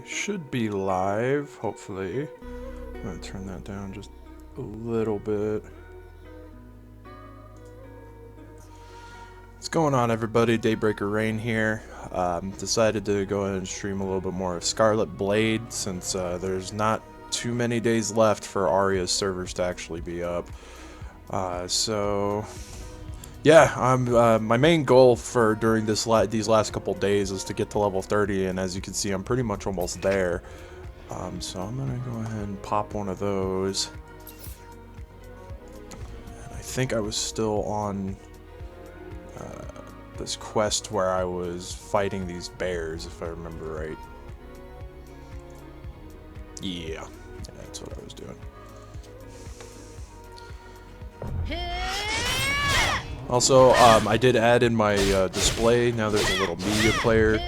should be live, hopefully. I'm going to turn that down just a little bit. What's going on, everybody? Daybreaker Rein here. Decided to go ahead and stream a little bit more of Scarlet Blade since there's not too many days left for Aria's servers to actually be up. Yeah, my main goal for during these last couple days is to get to level 30, and as you can see, I'm pretty much almost there. So I'm gonna go ahead and pop one of those. And I think I was still on this quest where I was fighting these bears, if I remember right. Yeah, that's what I was doing. Also, I did add in my display, now there's a little media player,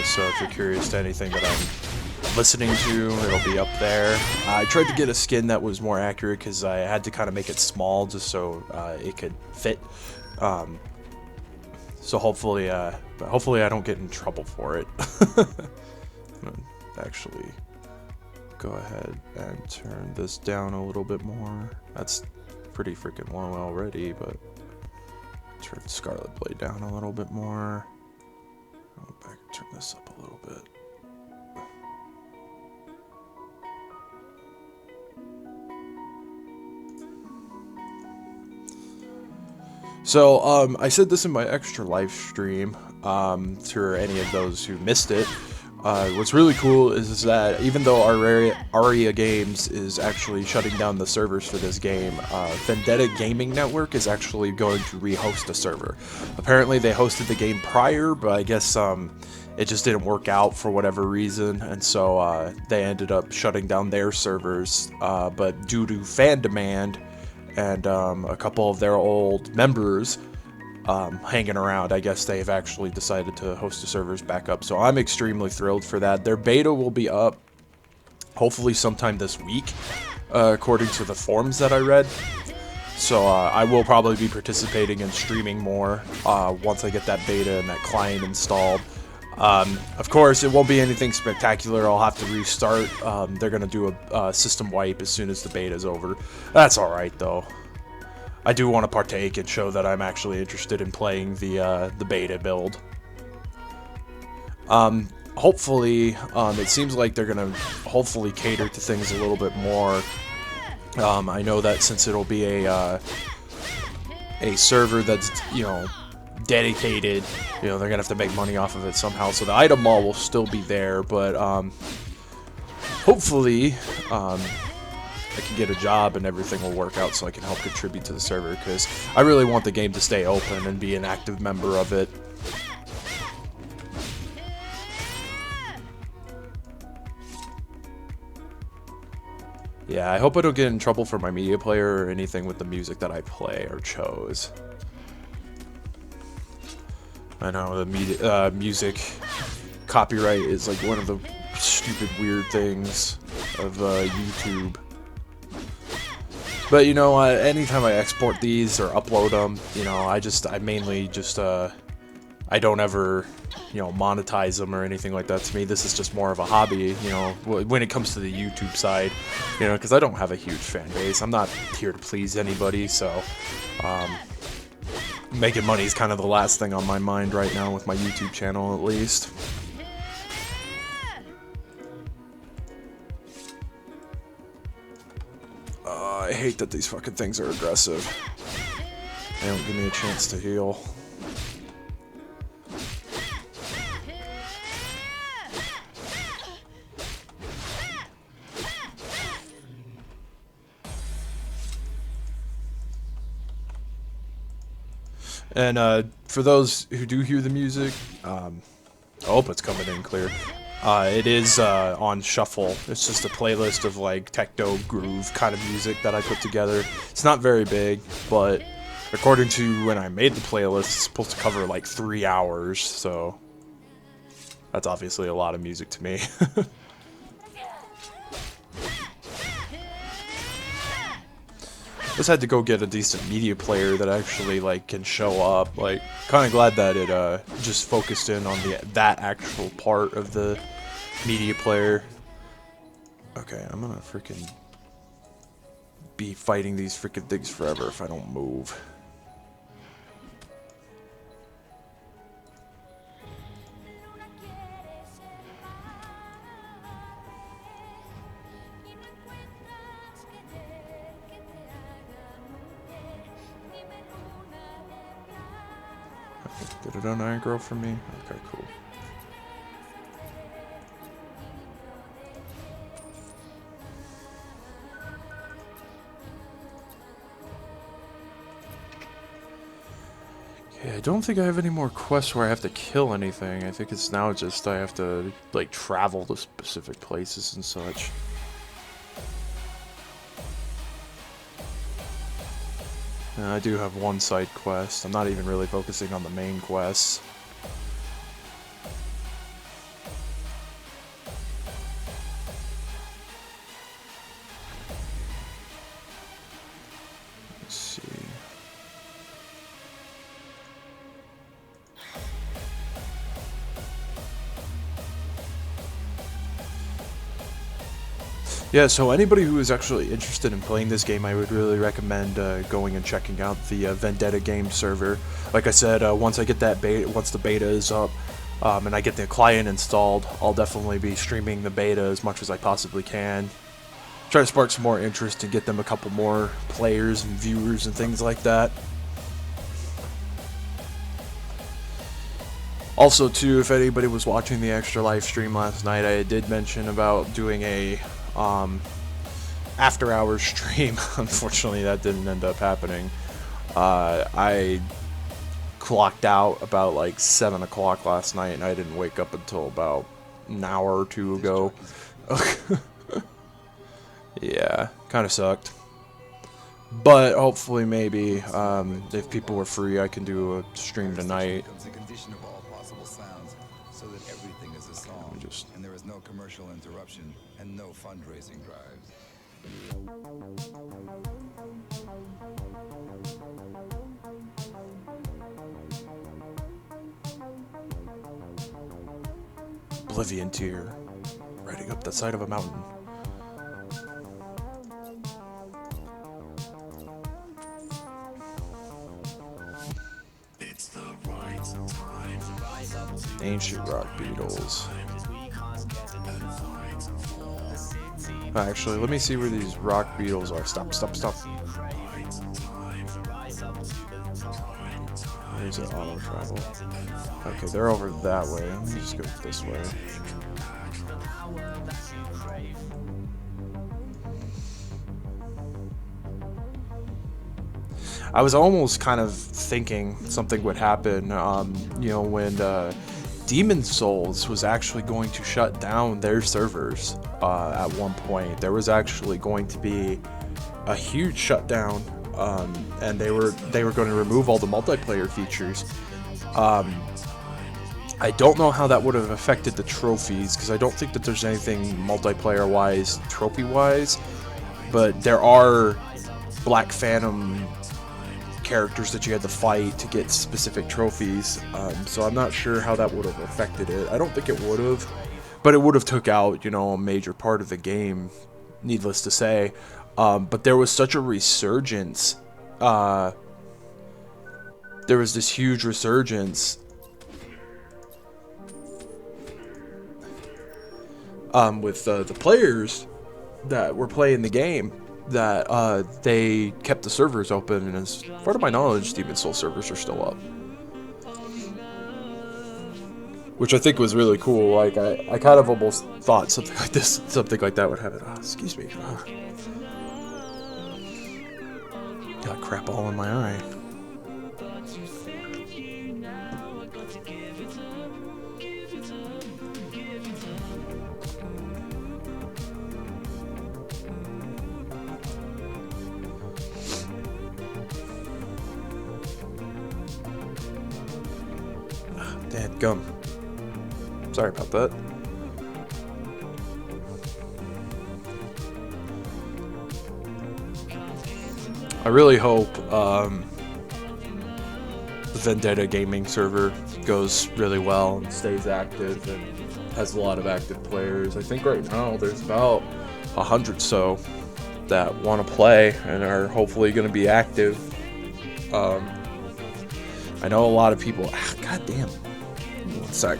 so if you're curious to anything that I'm listening to, it'll be up there. I tried to get a skin that was more accurate because I had to kind of make it small just so it could fit. So hopefully I don't get in trouble for it. I'm gonna actually go ahead and turn this down a little bit more. That's pretty freaking low already, but turn Scarlet Blade down a little bit more. I'll go back and turn this up a little bit. So, I said this in my extra live stream, to any of those who missed it. What's really cool is that even though Aria Games is actually shutting down the servers for this game, Vendetta Gaming Network is actually going to rehost a server. Apparently they hosted the game prior, but I guess it just didn't work out for whatever reason, and so they ended up shutting down their servers, but due to fan demand and a couple of their old members hanging around, I guess they've actually decided to host the servers back up. So I'm extremely thrilled for that. Their beta will be up hopefully sometime this week, according to the forums that I read. So I will probably be participating in streaming more once I get that beta and that client installed. Of course, it won't be anything spectacular. I'll have to restart. They're going to do a system wipe as soon as the beta is over. That's alright, though. I do want to partake and show that I'm actually interested in playing the beta build. Hopefully, it seems like they're going to hopefully cater to things a little bit more. I know that since it'll be a server that's, dedicated, they're gonna have to make money off of it somehow, so the item mall will still be there, but hopefully I can get a job and everything will work out so I can help contribute to the server, because I really want the game to stay open and be an active member of it. Yeah, I hope I don't get in trouble for my media player or anything with the music that I play or chose. I know the music copyright is like one of the stupid weird things of YouTube. But anytime I export these or upload them, I mainly just I don't ever monetize them or anything like that. To me, this is just more of a hobby, when it comes to the YouTube side, because I don't have a huge fan base. I'm not here to please anybody, so making money is kind of the last thing on my mind right now with my YouTube channel, at least. I hate that these fucking things are aggressive. They don't give me a chance to heal. And for those who do hear the music, I hope it's coming in clear. It is on shuffle. It's just a playlist of like techno groove kind of music that I put together. It's not very big, but according to when I made the playlist, it's supposed to cover like 3 hours, so that's obviously a lot of music to me. Just had to go get a decent media player that actually can show up. Kind of glad that it just focused in on that actual part of the media player. Okay, I'm gonna freaking be fighting these freaking things forever if I don't move. Did it on Iron Girl for me? Okay, cool. Okay, I don't think I have any more quests where I have to kill anything. I think it's now just I have to, like, travel to specific places and such. I do have one side quest. I'm not even really focusing on the main quests. Let's see. Yeah, so anybody who is actually interested in playing this game, I would really recommend going and checking out the Vendetta game server. Like I said, once I get that beta, once the beta is up, and I get the client installed, I'll definitely be streaming the beta as much as I possibly can. Try to spark some more interest and get them a couple more players and viewers and things like that. Also, too, if anybody was watching the extra live stream last night, I did mention about doing a after hours stream. Unfortunately, that didn't end up happening. I clocked out about like 7 o'clock last night, and I didn't wake up until about an hour or two ago. Yeah, kind of sucked. But hopefully, maybe if people were free, I can do a stream tonight. And there is no commercial interruption and no fundraising drives. Oblivion tier, riding up the side of a mountain. It's the right time to rise up to Ancient rock beetles. Actually, let me see where these rock beetles are. Stop, stop, stop. There's an auto travel. Okay, they're over that way. Let me just go this way. I was almost kind of thinking something would happen, you know, when Demon Souls was actually going to shut down their servers at one point. There was actually going to be a huge shutdown, and they were going to remove all the multiplayer features. I don't know how that would have affected the trophies, because I don't think that there's anything multiplayer-wise, trophy-wise, but there are Black Phantom characters that you had to fight to get specific trophies, so I'm not sure how that would have affected it. I don't think it would have, but it would have took out, you know, a major part of the game, needless to say. But there was such a resurgence, there was this huge resurgence with the players that were playing the game, that they kept the servers open, and as far to my knowledge, Demon Soul servers are still up, which I think was really cool. Like I kind of almost thought something like that would happen. Oh, excuse me. Got crap all in my eye. Dadgum. Sorry about that. I really hope the Vendetta gaming server goes really well and stays active, and has a lot of active players. I think right now there's about 100 so that want to play and are hopefully going to be active. I know a lot of people. God damn. One sec.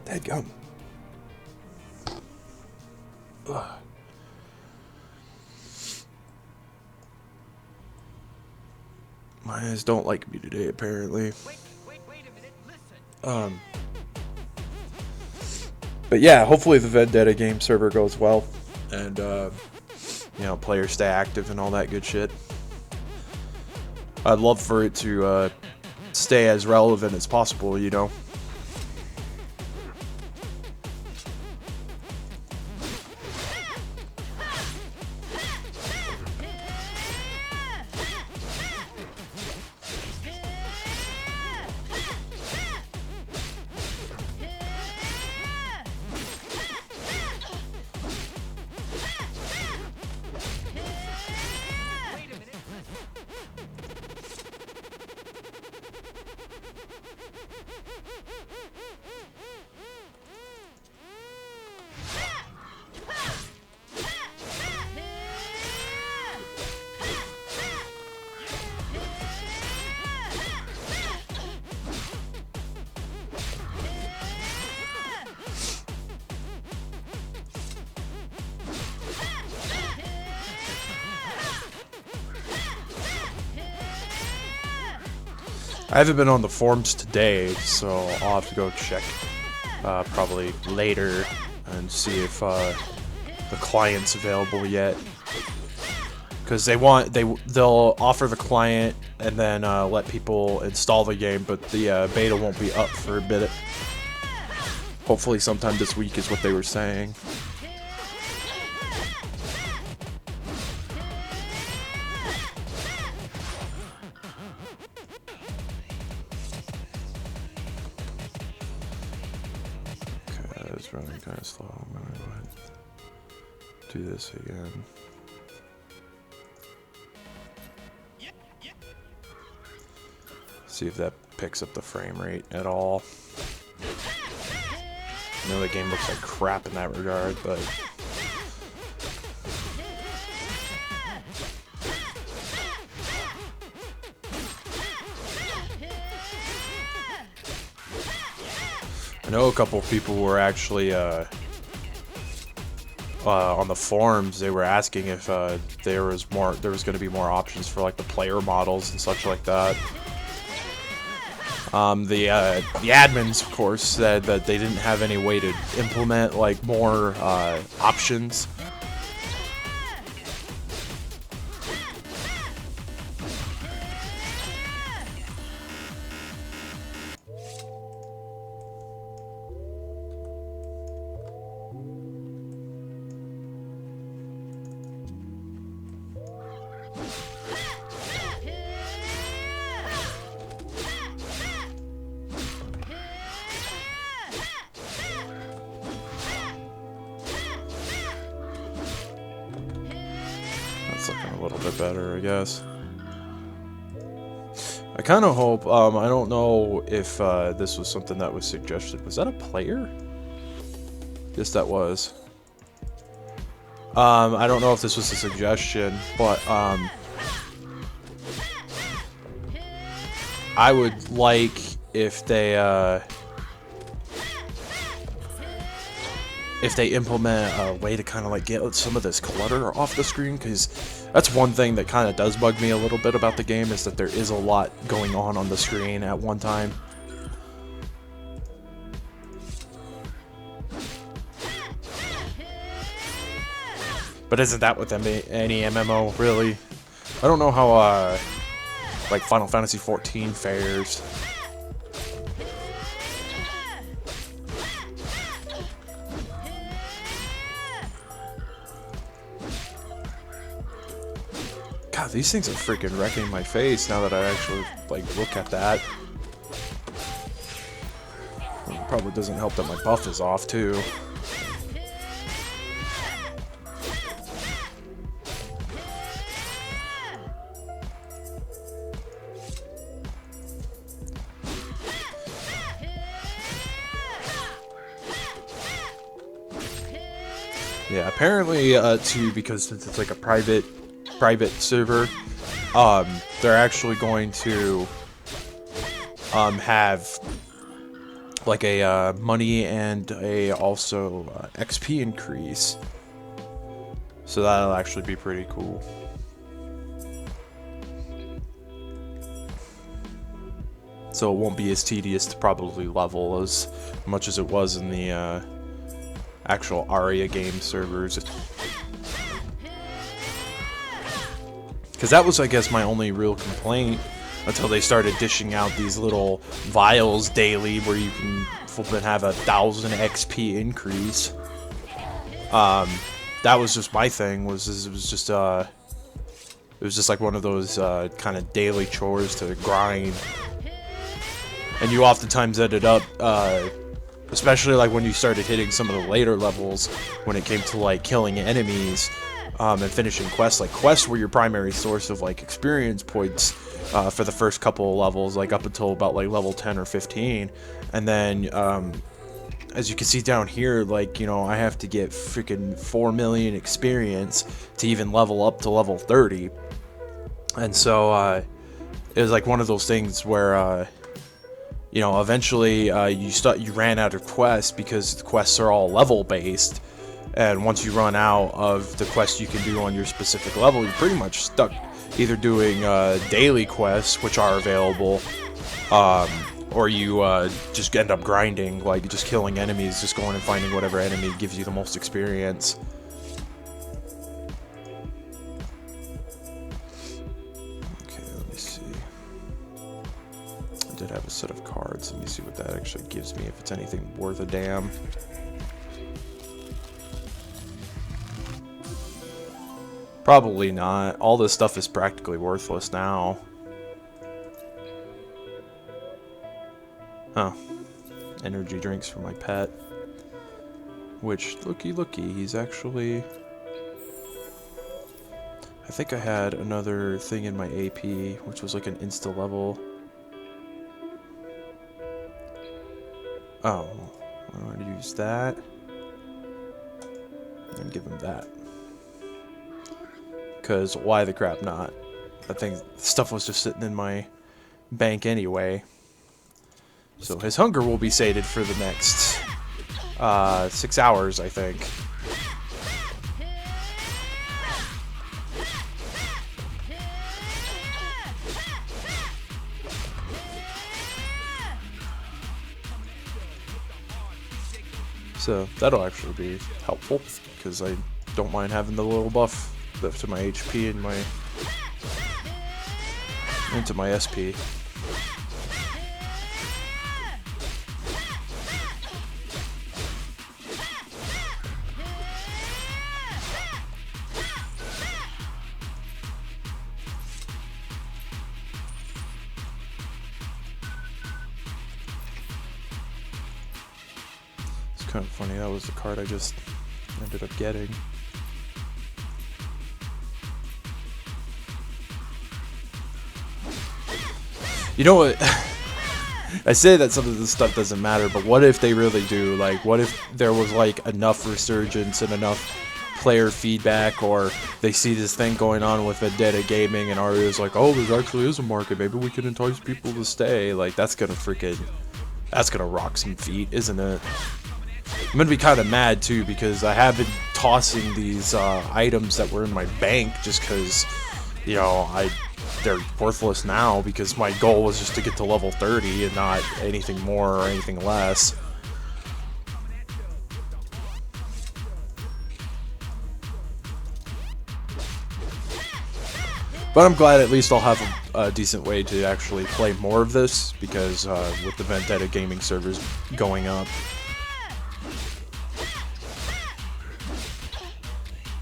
Dadgum. My eyes don't like me today, apparently. Wait a minute, listen. But yeah, hopefully the Vendetta game server goes well, and you know, players stay active and all that good shit. I'd love for it to stay as relevant as possible, you know. I haven't been on the forums today, so I'll have to go check probably later and see if the client's available yet. Because they'll offer the client and then let people install the game, but the beta won't be up for a bit. Hopefully sometime this week is what they were saying. It's running kind of slow. I'm gonna go ahead and do this again. See if that picks up the frame rate at all. I know the game looks like crap in that regard, but I know a couple of people were actually on the forums. They were asking if there was going to be more options for like the player models and such like that. The admins, of course, said that they didn't have any way to implement like more options. That's looking a little bit better, I guess. I kind of hope, I don't know if this was something that was suggested. Was that a player? Yes, that was. I don't know if this was a suggestion, but I would like if they implement a way to kind of like get some of this clutter off the screen, because that's one thing that kind of does bug me a little bit about the game, is that there is a lot going on the screen at one time. But isn't that with any MMO, really? I don't know how like Final Fantasy 14 fares. God, these things are freaking wrecking my face now that I actually like look at that. It probably doesn't help that my buff is off too. Yeah, apparently too, because since it's like a private server, they're actually going to have like a money and a also XP increase. So that'll actually be pretty cool. So it won't be as tedious to probably level as much as it was in the actual Aria game servers. Because that was, I guess, my only real complaint until they started dishing out these little vials daily where you can flippin' have 1,000 XP increase. That was just my thing. It was just like one of those kind of daily chores to grind, and you oftentimes ended up, especially like when you started hitting some of the later levels, when it came to like killing enemies and finishing quests. Like quests were your primary source of like experience points for the first couple of levels, like up until about like level 10 or 15, and then as you can see down here, like, you know, I have to get freaking 4 million experience to even level up to level 30. And so it was like one of those things where you know, eventually you ran out of quests because the quests are all level based, and once you run out of the quests you can do on your specific level, you're pretty much stuck either doing daily quests, which are available, or you just end up grinding, like just killing enemies, just going and finding whatever enemy gives you the most experience. Okay, let me see. I did have a set of cards. Let me see what that actually gives me, if it's anything worth a damn. Probably not. All this stuff is practically worthless now. Oh, energy drinks for my pet. Which, looky, he's actually... I think I had another thing in my AP, which was like an insta level. Oh, I'm going to use that. And give him that. Because why the crap not? I think stuff was just sitting in my bank anyway. So his hunger will be sated for the next 6 hours, I think. So that'll actually be helpful, because I don't mind having the little buff to my HP and into my SP. It's kind of funny, that was the card I just ended up getting. You know what? I say that some of this stuff doesn't matter, but what if they really do? Like, what if there was like enough resurgence and enough player feedback, or they see this thing going on with Vendetta Gaming and Aria's like, oh, there actually is a market, maybe we can entice people to stay. Like, that's gonna rock some feet, isn't it? I'm gonna be kind of mad too, because I have been tossing these items that were in my bank just because, you know, they're worthless now, because my goal was just to get to level 30 and not anything more or anything less. But I'm glad at least I'll have a decent way to actually play more of this, because with the Vendetta Gaming servers going up.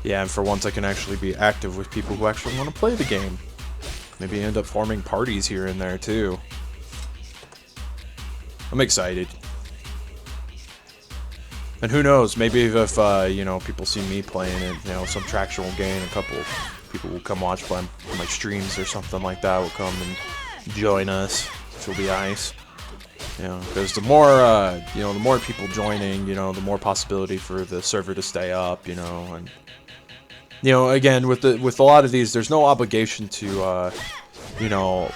Yeah, and for once I can actually be active with people who actually want to play the game. Maybe end up forming parties here and there too. I'm excited. And who knows, maybe if you know, people see me playing it, you know, some traction will gain, a couple people will come watch my streams or something like that, will come and join us, which will be nice. You know, because the more you know, the more people joining, you know, the more possibility for the server to stay up. You know, and you know, again, with a lot of these, there's no obligation to you know,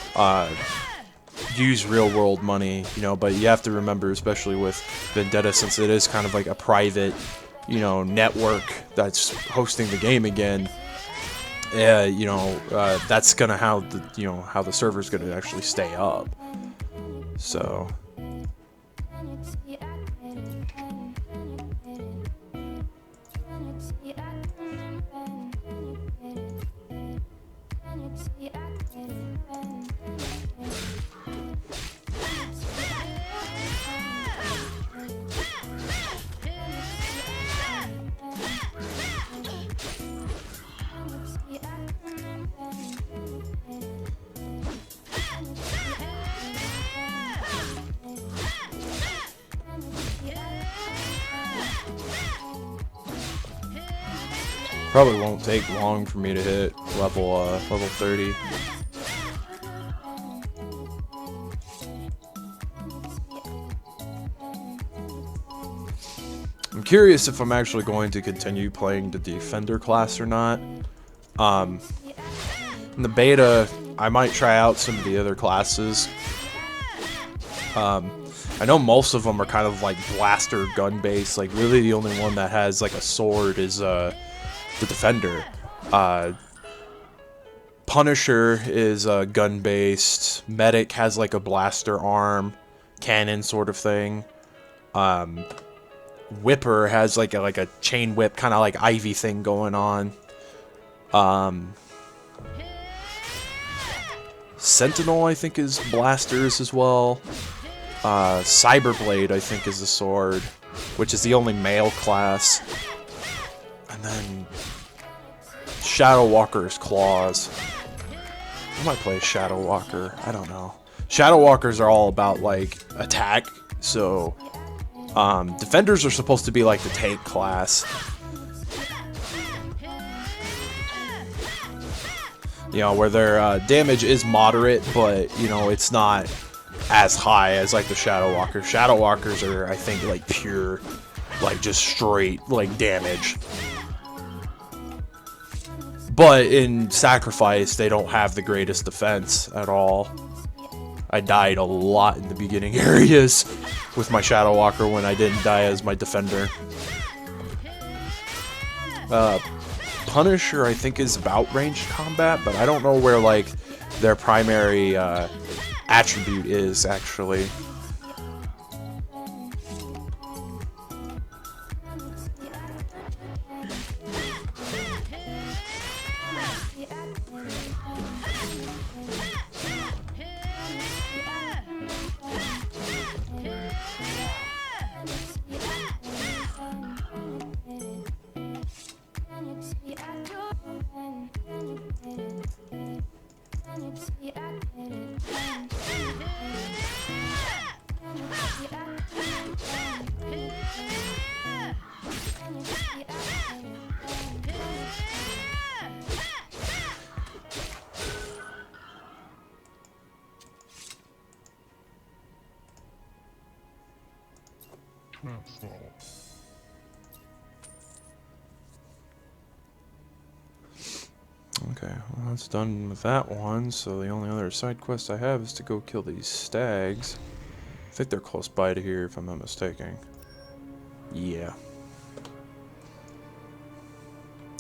use real world money, you know, but you have to remember, especially with Vendetta, since it is kind of like a private, you know, network that's hosting the game again, you know, that's gonna how the, you know, how the server's gonna actually stay up. So probably won't take long for me to hit level 30. I'm curious if I'm actually going to continue playing the Defender class or not. In the beta, I might try out some of the other classes. I know most of them are kind of like blaster gun based. Like really, the only one that has like a sword is the Defender. Punisher is gun based. Medic has like a blaster arm, cannon sort of thing. Whipper has like a chain whip, kind of like Ivy thing going on. Sentinel, I think, is blasters as well. Cyberblade, I think, is the sword, which is the only male class. And then Shadow Walker is claws. I might play Shadow Walker. I don't know. Shadow Walkers are all about like attack, so Defenders are supposed to be like the tank class. You know, where their damage is moderate, but, you know, it's not as high as, like, the Shadow Walkers. Shadow Walkers are, I think, like, pure, like, just straight, like, damage. But in Sacrifice, they don't have the greatest defense at all. I died a lot in the beginning areas with my Shadow Walker when I didn't die as my Defender. Punisher, I think, is about ranged combat, but I don't know where, like, their primary attribute is, actually. Okay, well, that's done with that one, so the only other side quest I have is to go kill these stags. I think they're close by to here, if I'm not mistaken. Yeah.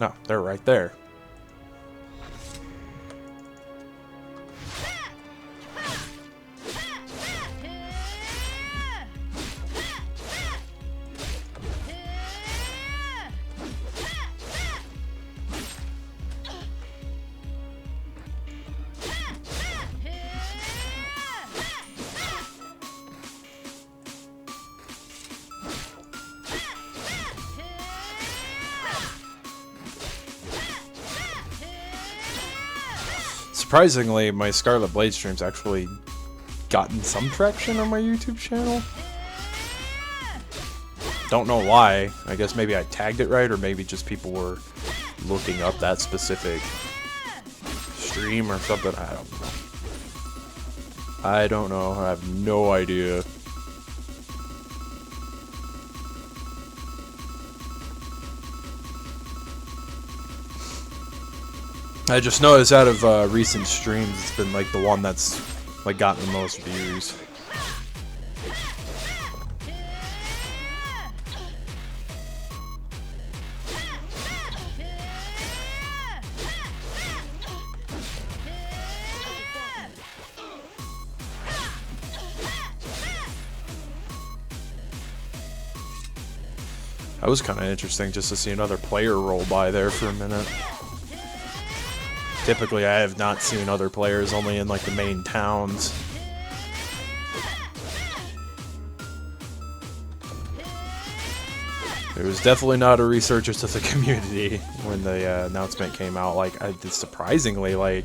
No, they're right there. Surprisingly, my Scarlet Blade stream's actually gotten some traction on my YouTube channel. Don't know why. I guess maybe I tagged it right, or maybe just people were looking up that specific stream or something. I don't know. I have no idea. I just noticed out of recent streams, it's been like the one that's like gotten the most views. That was kind of interesting just to see another player roll by there for a minute. Typically, I have not seen other players, only in like the main towns. There was definitely not a resurgence to the community when the announcement came out. Like, surprisingly, like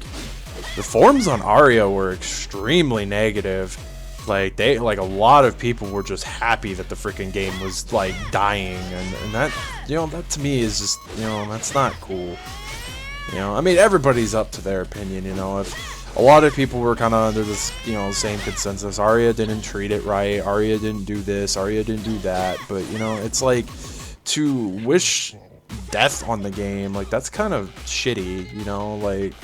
the forums on Aria were extremely negative. Like a lot of people were just happy that the freaking game was like dying, and that, you know, that to me is just, you know, that's not cool. You know, I mean, everybody's up to their opinion. You know, if a lot of people were kind of under this, you know, same consensus, Aria didn't treat it right, Aria didn't do this, Aria didn't do that, but you know, it's like to wish death on the game, like that's kind of shitty. You know, like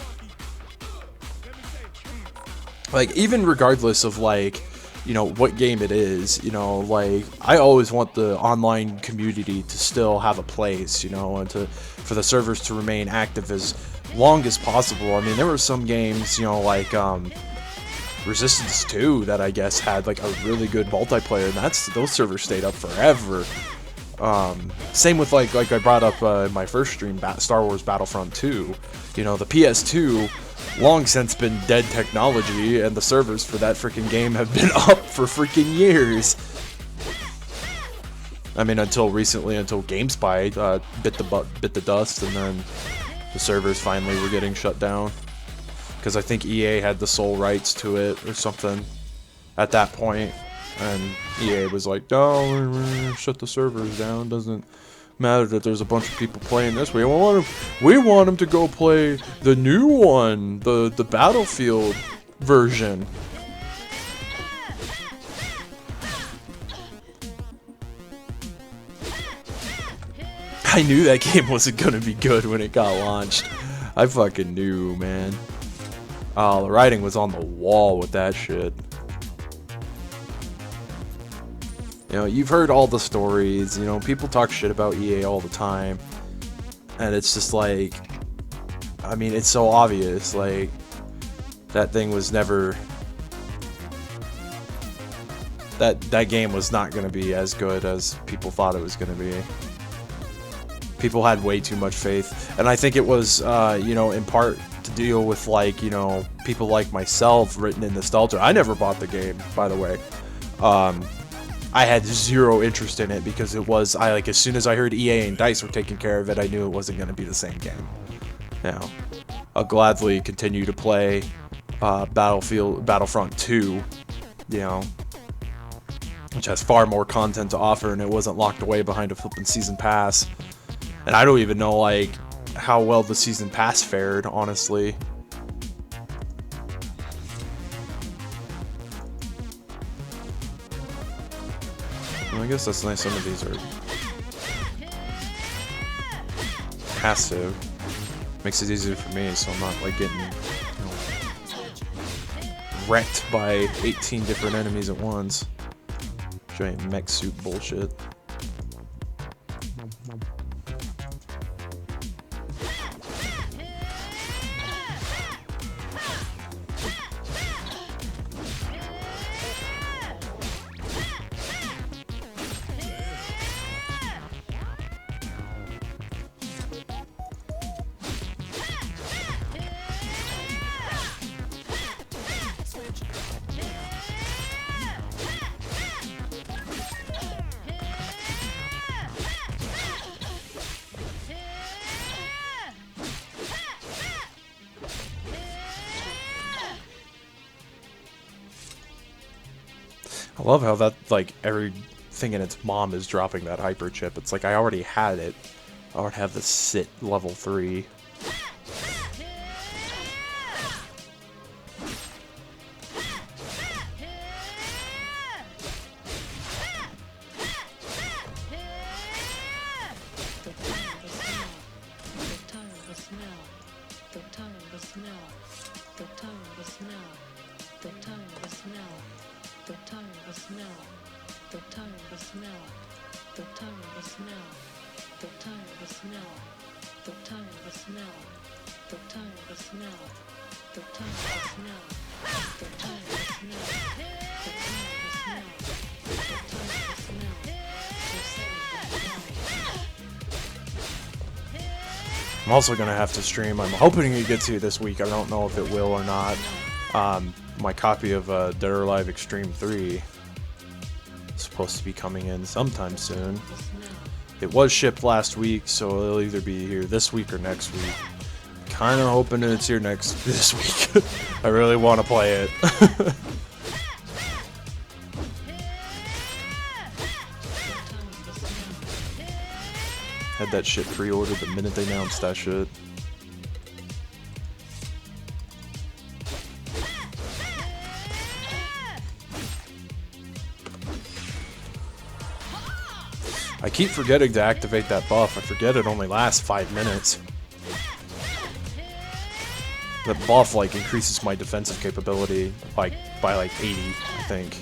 even regardless of like, you know, what game it is, you know, like I always want the online community to still have a place, you know, and for the servers to remain active as long as possible. I mean, there were some games, you know, like Resistance 2 that I guess had like a really good multiplayer, and those servers stayed up forever. Same with like I brought up in my first stream, Star Wars Battlefront 2. You know, the PS2 long since been dead technology, and the servers for that freaking game have been up for freaking years. I mean, until recently, until GameSpy bit the dust, and then the servers finally were getting shut down because I think EA had the sole rights to it or something at that point, and EA was like, "No, shut the servers down. Doesn't matter that there's a bunch of people playing this. We want them to go play the new one, the Battlefield version." I knew that game wasn't gonna be good when it got launched. I fucking knew, man. Oh, the writing was on the wall with that shit. You know, you've heard all the stories, you know, people talk shit about EA all the time, and it's just like, I mean, it's so obvious, like, that thing was never, that game was not going to be as good as people thought it was going to be. People had way too much faith, and I think it was, you know, in part to deal with, like, you know, people like myself written in nostalgia. I never bought the game, by the way. I had zero interest in it because it was, like, as soon as I heard EA and DICE were taking care of it, I knew it wasn't going to be the same game. Now, I'll gladly continue to play Battlefront 2, you know, which has far more content to offer, and it wasn't locked away behind a flippin' season pass. And I don't even know, like, how well the season pass fared, honestly. Well, I guess that's nice. Some of these are passive. Makes it easier for me, so I'm not, like, getting, you know, wrecked by 18 different enemies at once. Giant mech suit bullshit. I love how that, like, everything in its mom is dropping that hyper chip. It's like I already had it. I already have the sit level 3. The tired of the smell. I'm also gonna have to stream. I'm hoping it gets here this week. I don't know if it will or not. My copy of Dead or Alive Extreme 3 is supposed to be coming in sometime soon. It was shipped last week, so it'll either be here this week or next week. Kind of hoping that it's here this week. I really want to play it. Had that shit pre-ordered the minute they announced that shit. I keep forgetting to activate that buff. I forget it only lasts 5 minutes. The buff like increases my defensive capability like by like 80, I think,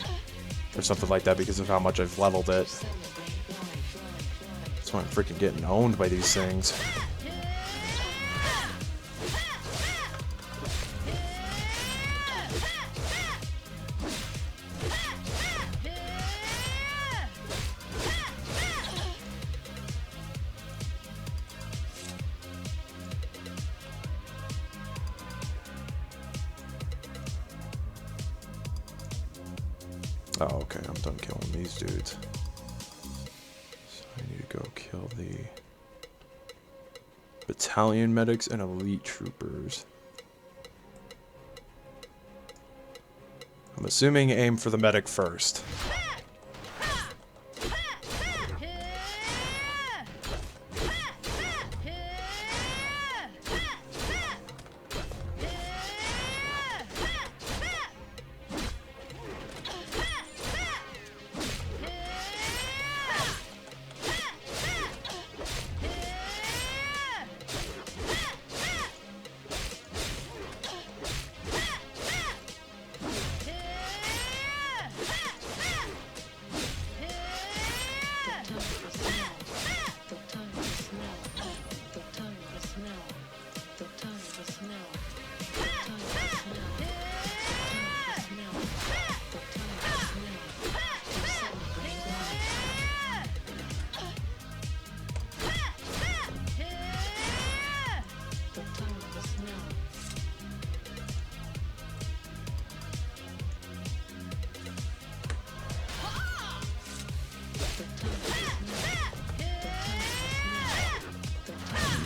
or something like that because of how much I've leveled it. That's why I'm freaking getting owned by these things. Oh, okay, I'm done killing these dudes. So I need to go kill the battalion medics and elite troopers. I'm assuming aim for the medic first.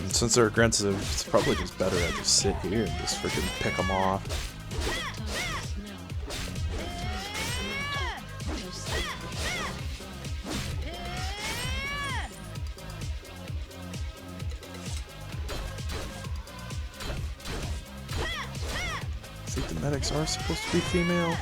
Since they're aggressive, it's probably just better I just sit here and just freaking pick them off. I think the medics are supposed to be female.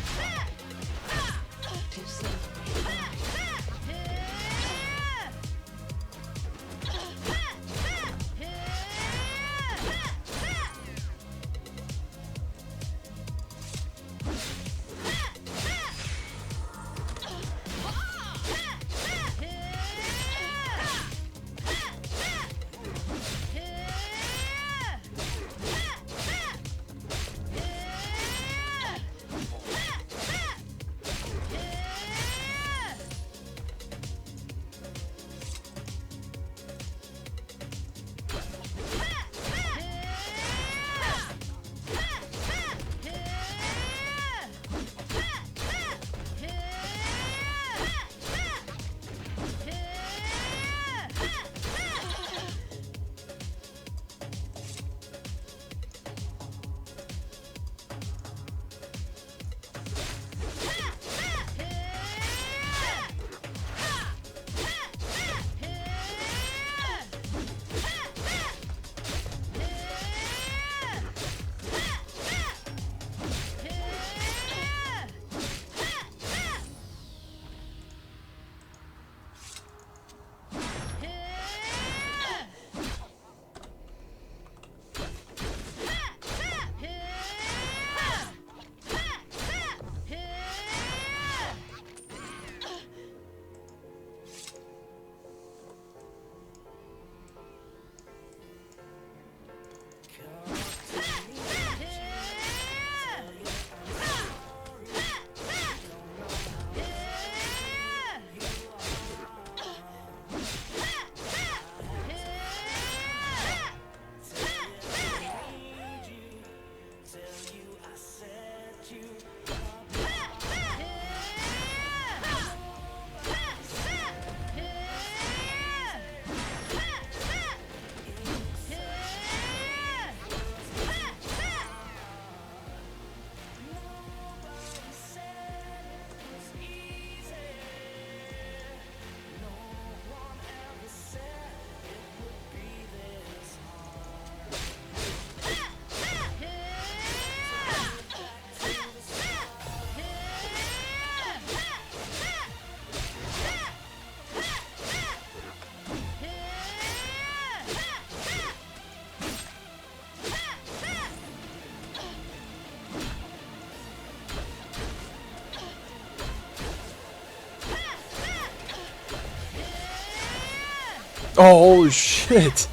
Oh, holy shit!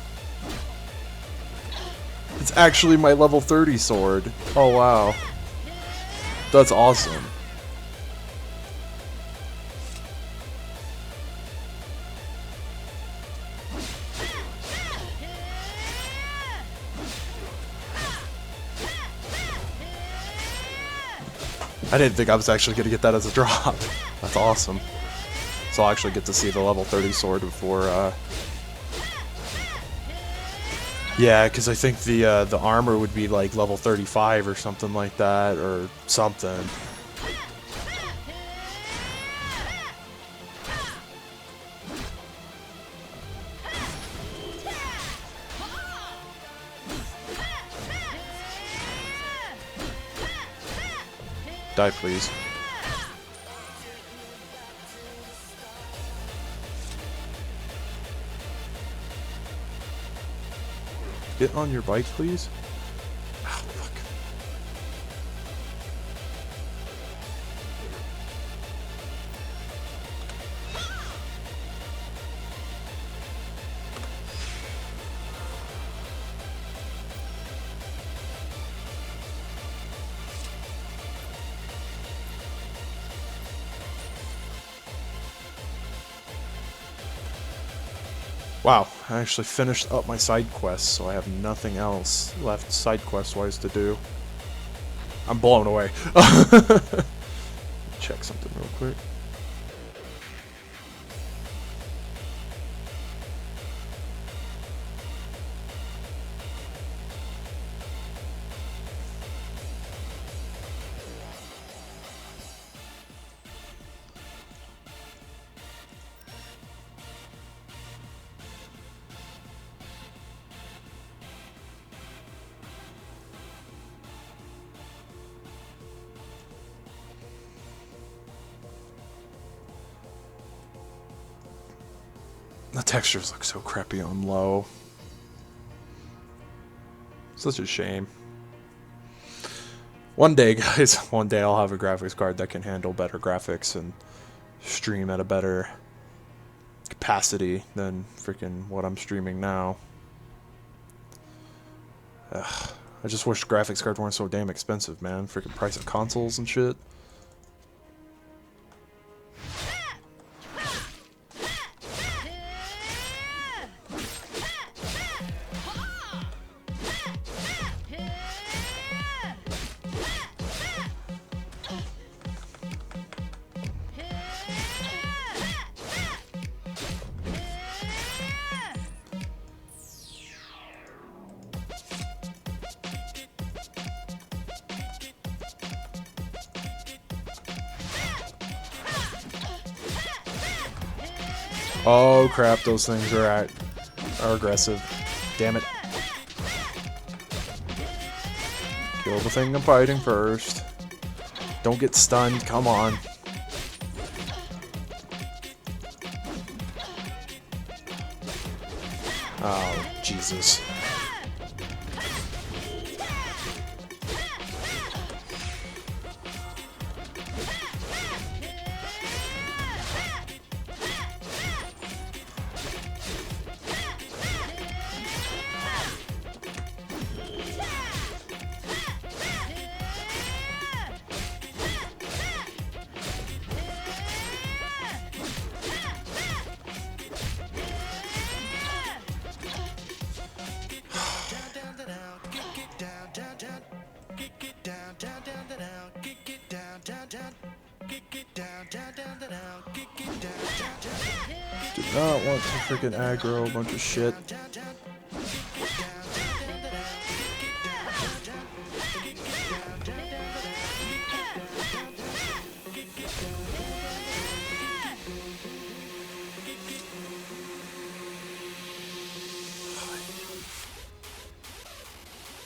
It's actually my level 30 sword. Oh, wow. That's awesome. I didn't think I was actually going to get that as a drop. That's awesome. So I'll actually get to see the level 30 sword before, yeah, because I think the armor would be like level 35 or something like that, or something. Die, please. Get on your bike, please. Oh, fuck. Wow, I actually finished up my side quests, so I have nothing else left side quest-wise to do. I'm blown away. Check something real quick. The textures look so crappy on low. Such a shame. One day, guys, one day I'll have a graphics card that can handle better graphics and stream at a better capacity than freaking what I'm streaming now. Ugh, I just wish graphics cards weren't so damn expensive, man. Freaking price of consoles and shit. Oh crap, those things are aggressive. Damn it. Kill the thing I'm fighting first. Don't get stunned, come on. Oh, Jesus. not want to freaking aggro a bunch of shit.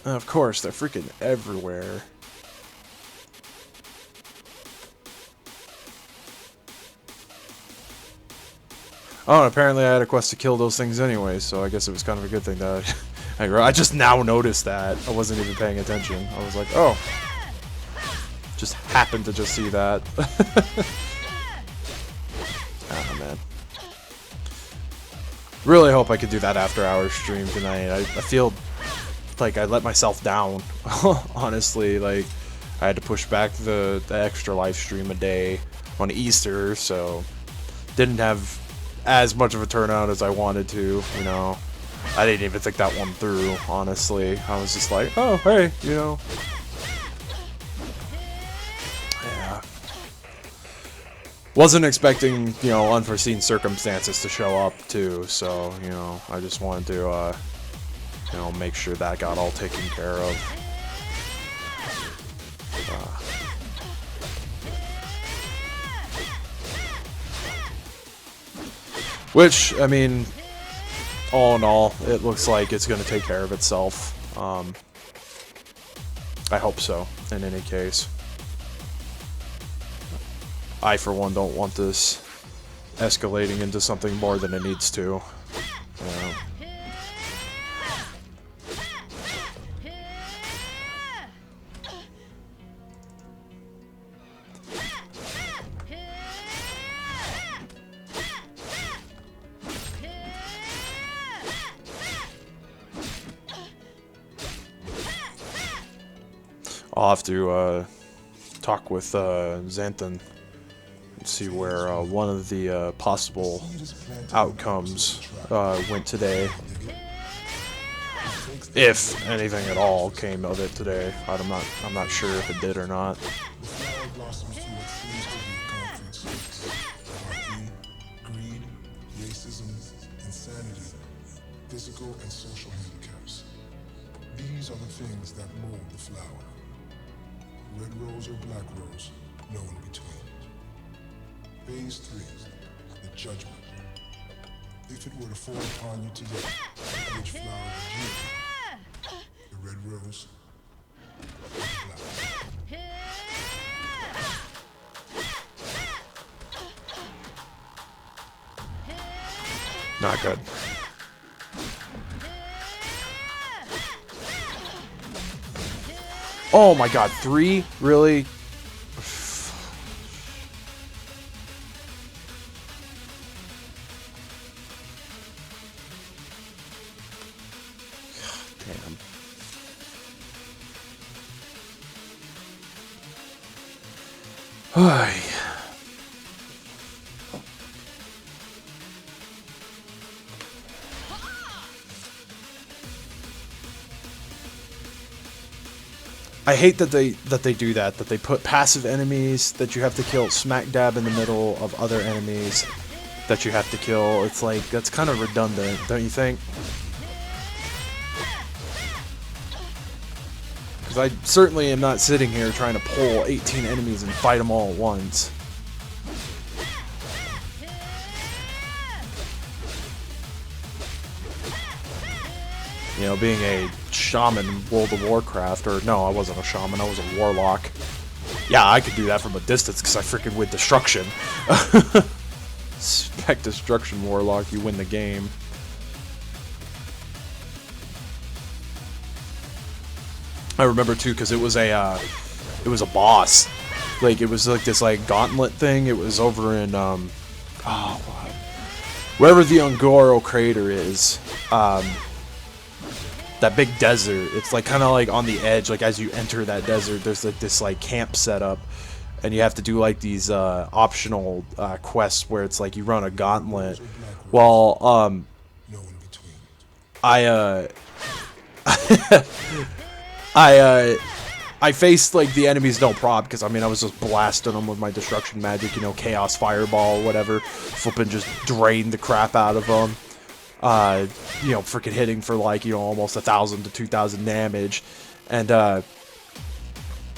And of course, they're freaking everywhere. Oh, and apparently I had a quest to kill those things anyway, so I guess it was kind of a good thing that I just now noticed that. I wasn't even paying attention. I was like, oh. Just happened to just see that. Oh, man. Really hope I could do that after-hours stream tonight. I feel like I let myself down, honestly. Like, I had to push back the extra live stream a day on Easter, so didn't have as much of a turnout as I wanted to, you know. I didn't even think that one through, honestly. I was just like, oh, hey, you know. Yeah. Wasn't expecting, you know, unforeseen circumstances to show up, too, so, you know, I just wanted to, you know, make sure that got all taken care of. Which, I mean, all in all, it looks like it's going to take care of itself. I hope so, in any case. I, for one, don't want this escalating into something more than it needs to. You know. I'll have to talk with Xanthan and see where one of the possible outcomes went today. If anything at all came of it today. I'm not sure if it did or not. Greed, racism, insanity, physical and social handicaps. These are the things that mold the flower. Red rose or black rose, no in between. Phase 3, the judgment. If it were to fall upon you today, which flower would you be? The red rose or the black? Not good. Oh my god, 3? Really? Damn. Ay. I hate that they do that they put passive enemies that you have to kill smack dab in the middle of other enemies that you have to kill. It's like, that's kind of redundant, don't you think? Because I certainly am not sitting here trying to pull 18 enemies and fight them all at once. You know, being a shaman in World of Warcraft, or no, I wasn't a shaman, I was a warlock. Yeah, I could do that from a distance because I freaking win destruction. Spec destruction warlock, you win the game. I remember too, because it was a boss. Like, it was like this like gauntlet thing. It was over in wherever the Ungoro crater is. That big desert. It's like kind of like on the edge. Like as you enter that desert, there's like this like camp set up, and you have to do like these optional quests where it's like you run a gauntlet. Well, I I faced, like, the enemies no problem, because, I mean, I was just blasting them with my destruction magic, you know, chaos fireball, whatever, flipping just drained the crap out of them, you know, freaking hitting for, like, you know, almost 1,000 to 2,000 damage, and, I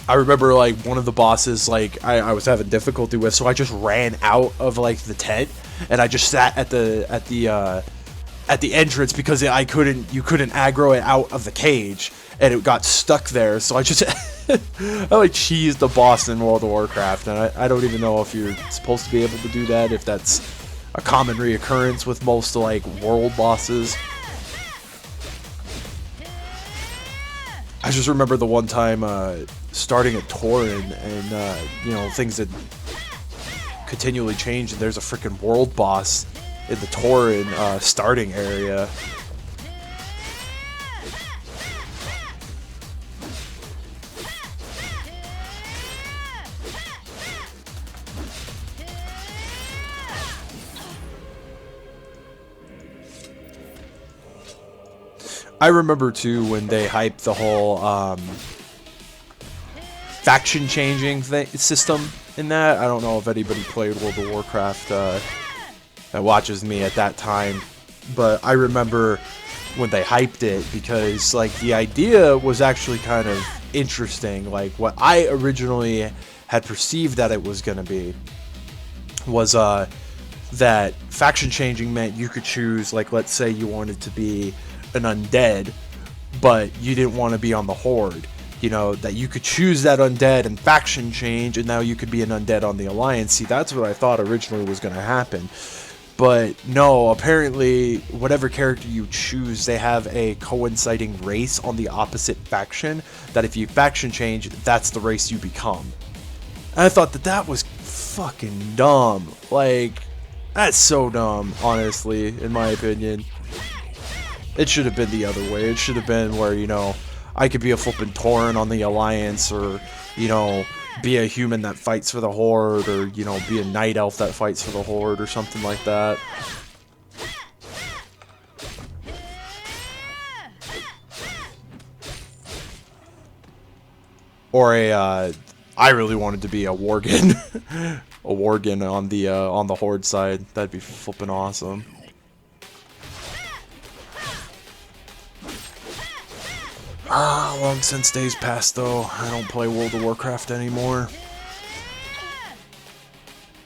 remember, like, one of the bosses, like, I was having difficulty with, so I just ran out of, like, the tent, and I just sat at the entrance, because you couldn't aggro it out of the cage, and it got stuck there, so I just, I like cheesed the boss in World of Warcraft, and I don't even know if you're supposed to be able to do that, if that's a common reoccurrence with most, like, world bosses. I just remember the one time, starting at Tauren, and, you know, things had continually changed, and there's a freaking world boss in the Tauren, starting area. I remember too when they hyped the whole faction changing system in that. I don't know if anybody played World of Warcraft that watches me at that time, but I remember when they hyped it, because like the idea was actually kind of interesting. Like what I originally had perceived that it was going to be was that faction changing meant you could choose, like, let's say you wanted to be an undead, but you didn't want to be on the Horde, you know, that you could choose that undead and faction change, and now you could be an undead on the Alliance. See, that's what I thought originally was going to happen, but no, apparently whatever character you choose, they have a coinciding race on the opposite faction, that if you faction change, that's the race you become. And I thought that that was fucking dumb. Like, that's so dumb, honestly, in my opinion. It should have been the other way. It should have been where, you know, I could be a flippin' Tauren on the Alliance, or, you know, be a human that fights for the Horde, or, you know, be a Night Elf that fights for the Horde, or something like that. Or a, I really wanted to be a Worgen. A Worgen on the Horde side. That'd be flippin' awesome. Long since days past, though. I don't play World of Warcraft anymore.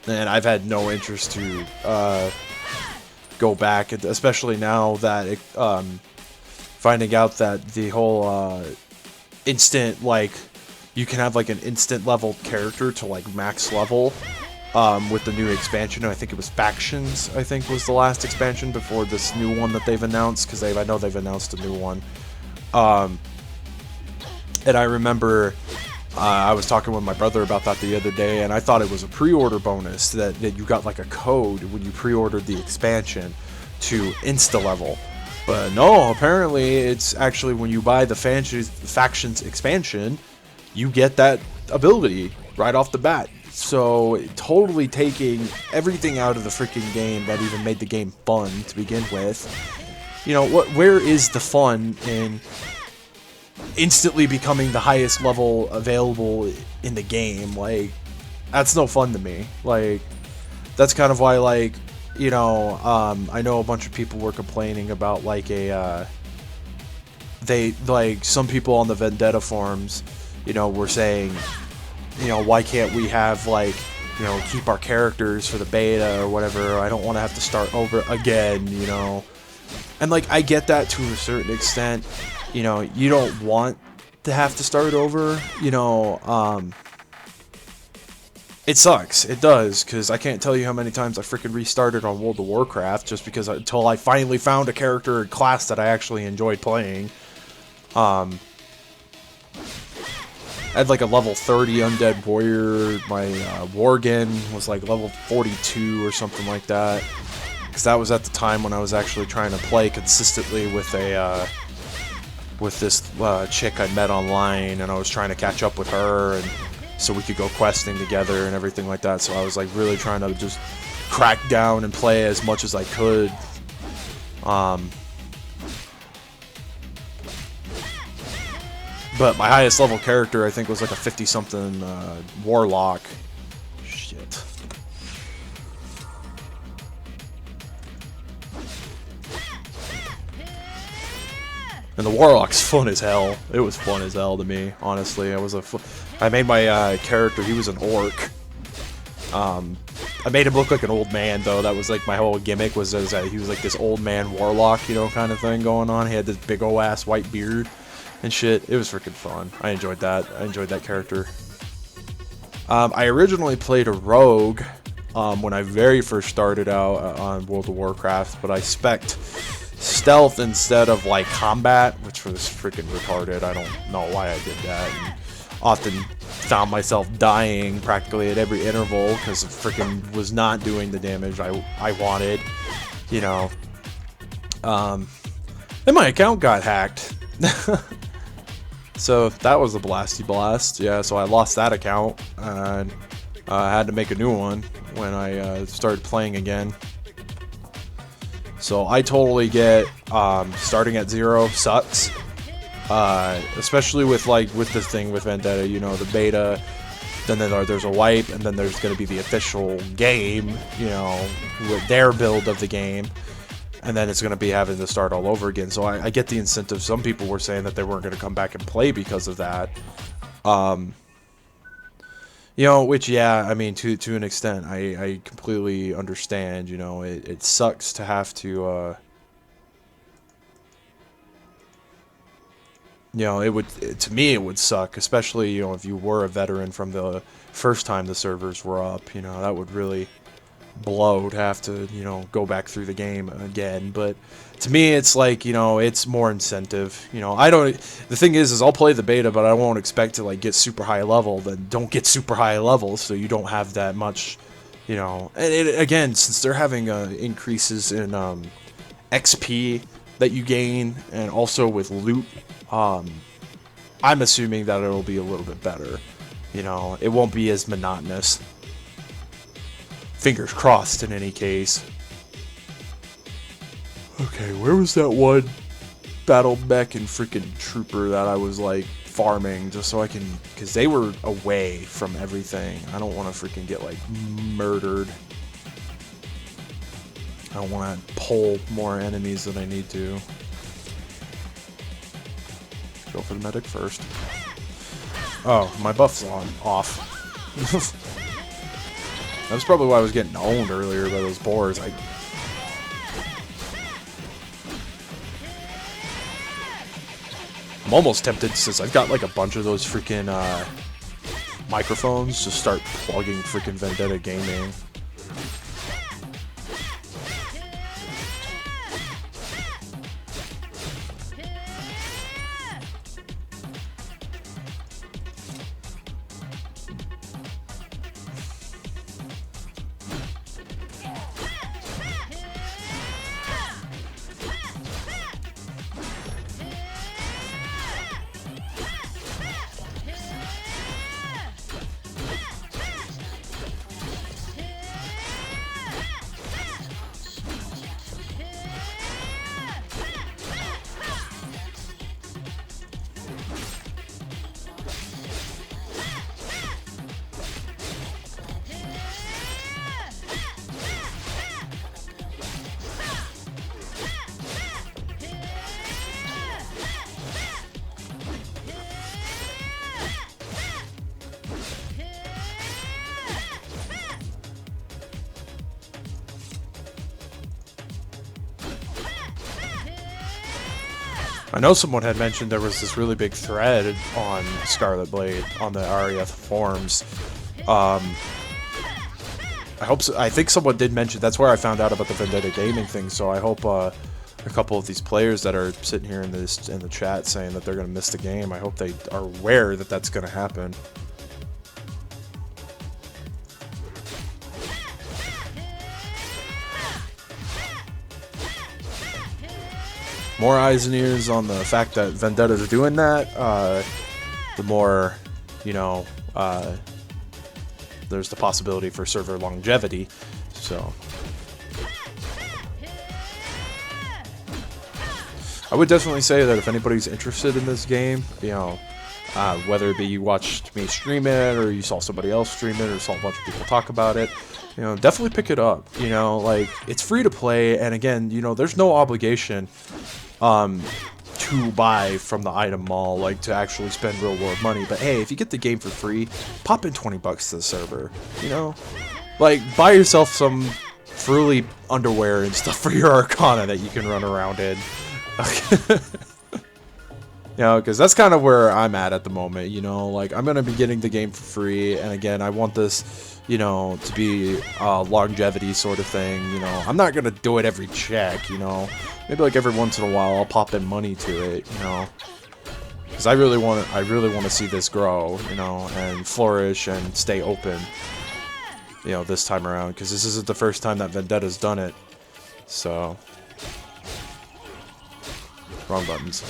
And I've had no interest to go back, especially now that finding out that the whole instant, like, you can have like an instant level character to like max level with the new expansion. I think it was Factions, I think was the last expansion before this new one that they've announced, because I know they've announced a new one. And I remember I was talking with my brother about that the other day, and I thought it was a pre-order bonus that you got like a code when you pre-ordered the expansion to insta-level. But no, apparently it's actually when you buy the Factions expansion, you get that ability right off the bat. So totally taking everything out of the freaking game that even made the game fun to begin with. You know, where is the fun in instantly becoming the highest level available in the game? Like, that's no fun to me. Like, that's kind of why, like, you know, I know a bunch of people were complaining about, like, some people on the Vendetta forums, you know, were saying, you know, why can't we have, like, you know, keep our characters for the beta or whatever? I don't want to have to start over again, you know. And, like, I get that to a certain extent. You know, you don't want to have to start over, you know, it sucks. It does, because I can't tell you how many times I freaking restarted on World of Warcraft just because until I finally found a character and class that I actually enjoyed playing. I had like a level 30 undead warrior. My Worgen was like level 42 or something like that. Because that was at the time when I was actually trying to play consistently with a with this chick I met online, and I was trying to catch up with her, and so we could go questing together and everything like that. So I was like really trying to just crack down and play as much as I could. But my highest level character, I think, was like a 50-something warlock. Shit. And the warlock's fun as hell. It was fun as hell to me, honestly. I made my character. He was an orc. I made him look like an old man, though. That was like my whole gimmick. Was that he was like this old man warlock, you know, kind of thing going on. He had this big ol' ass white beard and shit. It was freaking fun. I enjoyed that. I enjoyed that character. I originally played a rogue when I very first started out on World of Warcraft, but I spec'd stealth instead of like combat, which was freaking retarded. I don't know why I did that. And often found myself dying practically at every interval because it freaking was not doing the damage I wanted, you know. And my account got hacked. So that was a blasty blast. Yeah, so I lost that account and I had to make a new one when I started playing again. So I totally get starting at 0 sucks, especially with this thing with Vendetta. You know, the beta, then there's a wipe, and then there's going to be the official game. You know, with their build of the game, and then it's going to be having to start all over again. So I get the incentive. Some people were saying that they weren't going to come back and play because of that. You know, which, yeah, I mean, to an extent, I completely understand. You know, it sucks to have to, you know, to me, it would suck, especially, you know, if you were a veteran from the first time the servers were up. You know, that would really blow to have to, you know, go back through the game again. But to me, it's like, you know, it's more incentive. You know, the thing is I'll play the beta, but I won't expect to like get super high level. Then don't get super high level, so you don't have that much, you know. And again, since they're having increases in XP that you gain, and also with loot, I'm assuming that it'll be a little bit better. You know, it won't be as monotonous. Fingers crossed in any case. Okay, where was that one battle mech and freaking trooper that I was like farming just so I can, because they were away from everything. I don't want to freaking get like murdered. I don't want to pull more enemies than I need to. Go for the medic first. Oh, my buff's off. That's probably why I was getting owned earlier by those boars. I'm almost tempted, since I've got like a bunch of those freaking microphones, to start plugging freaking Vendetta Gaming. I know someone had mentioned there was this really big thread on Scarlet Blade on the REF forums. I hope so. I think someone did mention, that's where I found out about the Vendetta Gaming thing. So I hope a couple of these players that are sitting here in the chat saying that they're going to miss the game, I hope they are aware that that's going to happen. More eyes and ears on the fact that Vendetta is doing that, the more, you know, there's the possibility for server longevity. So I would definitely say that if anybody's interested in this game, you know, Whether it be you watched me stream it, or you saw somebody else stream it, or saw a bunch of people talk about it, you know, definitely pick it up. You know, like, it's free to play, and again, you know, there's no obligation to buy from the item mall, like, to actually spend real world money. But hey, if you get the game for free, pop in 20 bucks to the server, you know? Like, buy yourself some Fruity underwear and stuff for your Arcana that you can run around in. You know, because that's kind of where I'm at the moment, you know, like, I'm going to be getting the game for free, and again, I want this, you know, to be a longevity sort of thing, you know. I'm not going to do it every check, you know. Maybe, like, every once in a while I'll pop in money to it, you know. Because I really want to see this grow, you know, and flourish and stay open, you know, this time around, because this isn't the first time that Vendetta's done it, so. Wrong buttons.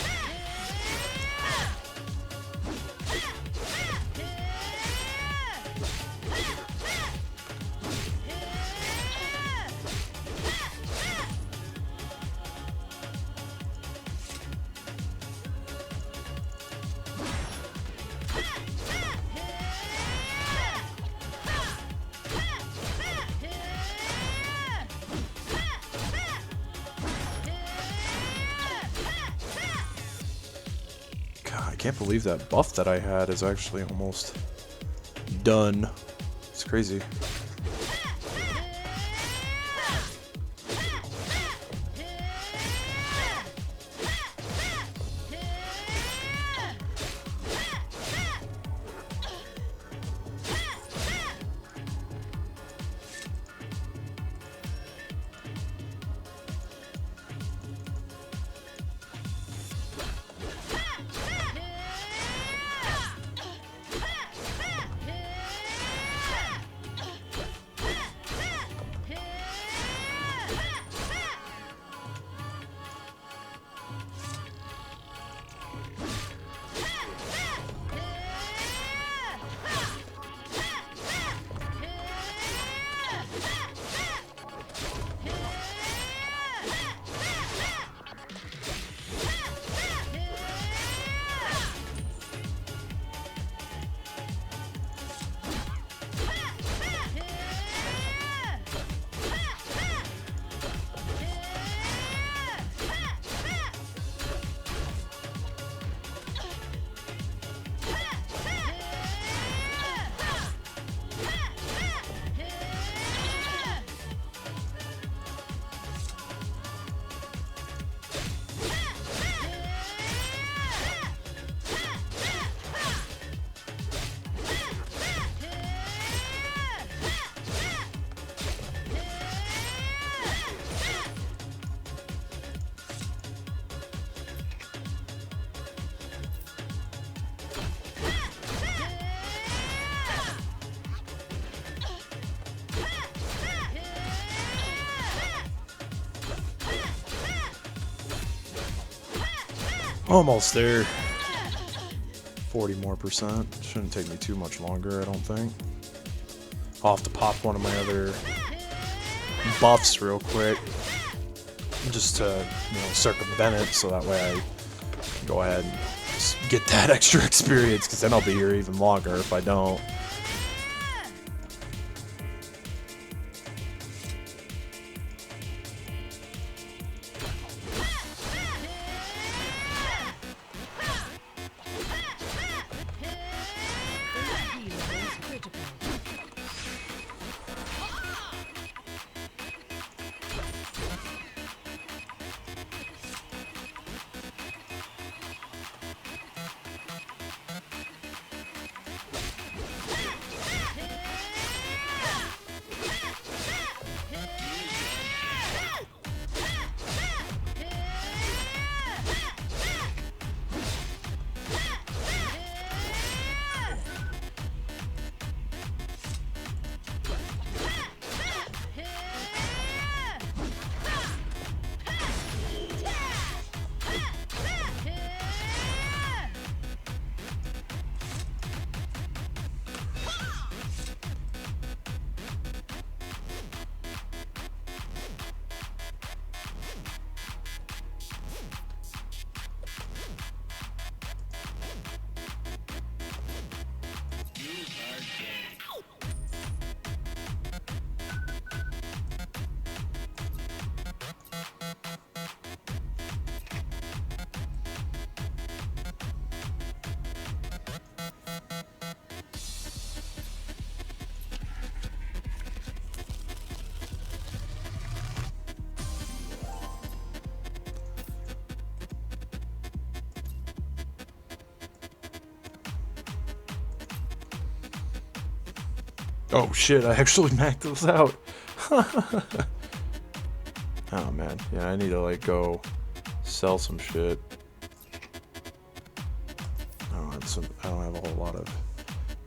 I can't believe that buff that I had is actually almost done. It's crazy. Almost there. 40 more %. Shouldn't take me too much longer, I don't think. I'll have to pop one of my other buffs real quick, just to, you know, circumvent it, so that way I can go ahead and just get that extra experience, because then I'll be here even longer if I don't. Oh shit, I actually maxed this out. Oh man, yeah, I need to like go sell some shit. I don't have a whole lot of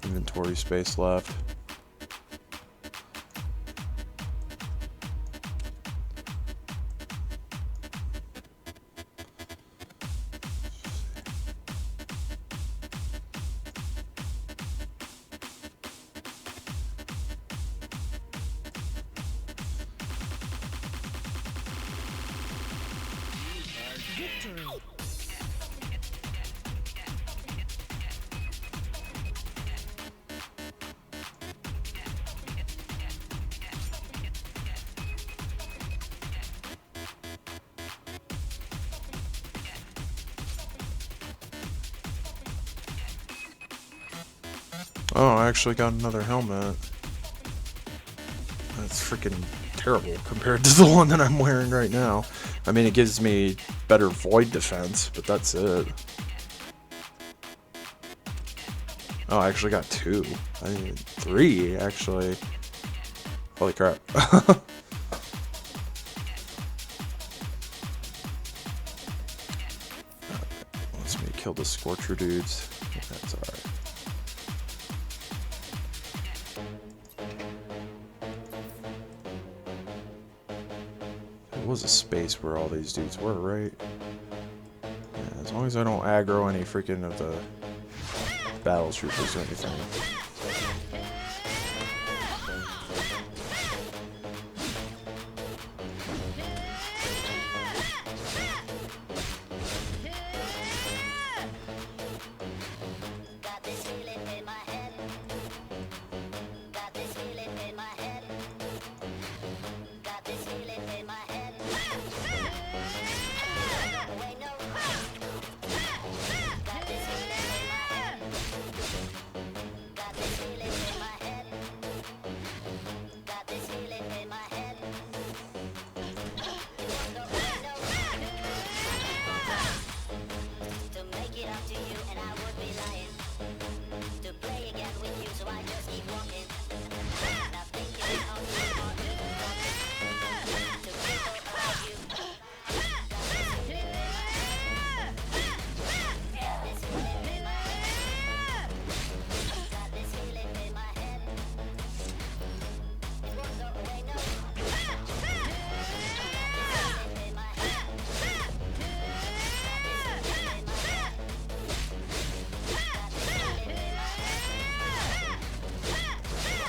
inventory space left. Oh, I actually got another helmet. That's freaking terrible compared to the one that I'm wearing right now. I mean, it gives me better void defense, but that's it. Oh, I actually got 2. I need 3, actually. Holy crap. Let's me kill the Scorcher dudes. That's alright. There was a space where all these dudes were, right? Yeah, as long as I don't aggro any freaking of the battle troopers or anything.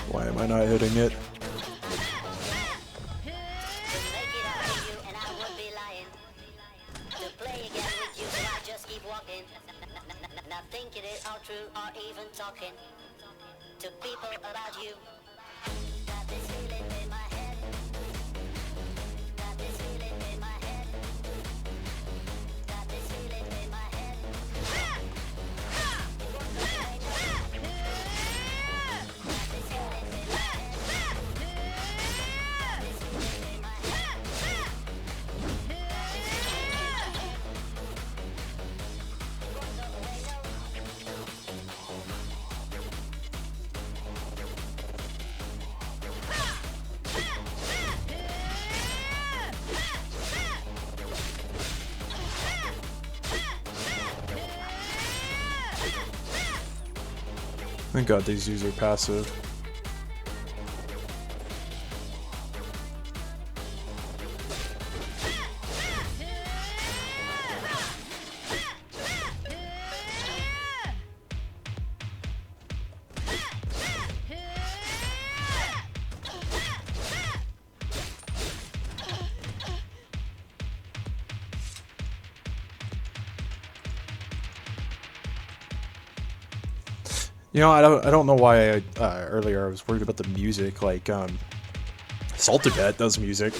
Why am I not hitting it? To people about you. Thank God these dudes are passive. You know, I don't know why earlier I was worried about the music. Like, Salty Bet does music.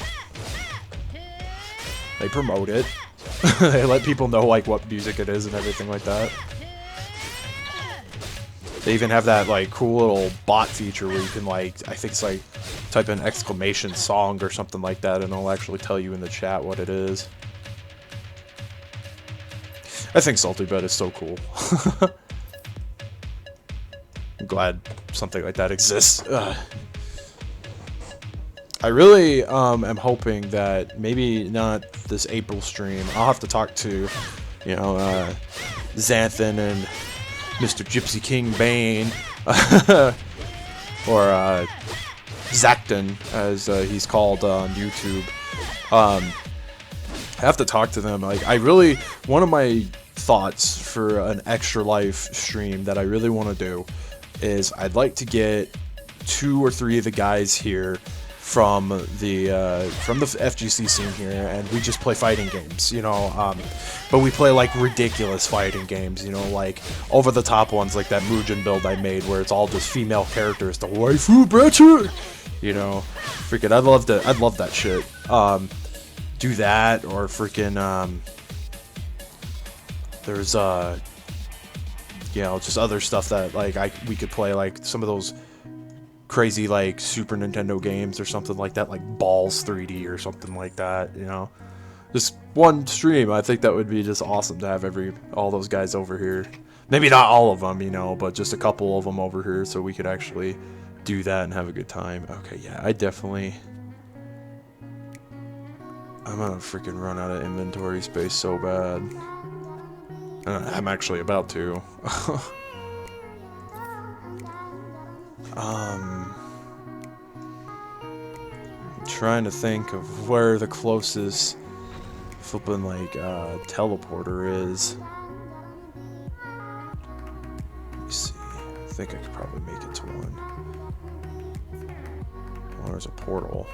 They promote it. They let people know like what music it is and everything like that. They even have that like cool little bot feature where you can like, I think it's like type in exclamation song or something like that, and it'll actually tell you in the chat what it is. I think Salty Bet is so cool. glad something like that exists. I really am hoping that maybe not this April stream. I'll have to talk to, you know, Xanthan and Mr. Gypsy King Bane, or Zacton, as he's called on YouTube. I have to talk to them. Like, one of my thoughts for an Extra Life stream that I really want to do is I'd like to get 2 or 3 of the guys here from the FGC scene here, and we just play fighting games, you know, but we play like ridiculous fighting games, you know, like over the top ones like that Mugen build I made where it's all just female characters, the waifu betcha, you know, freaking I'd love that shit. Do that, or freaking there's you know, just other stuff that like we could play, like some of those crazy like Super Nintendo games or something like that, like Balls 3D or something like that, you know. Just one stream, I think that would be just awesome to have all those guys over here. Maybe not all of them, you know, but just a couple of them over here so we could actually do that and have a good time. Okay, yeah, I'm gonna freaking run out of inventory space so bad. I'm actually about to. I'm trying to think of where the closest flipping like teleporter is. Let me see. I think I could probably make it to one. Oh, there's a portal.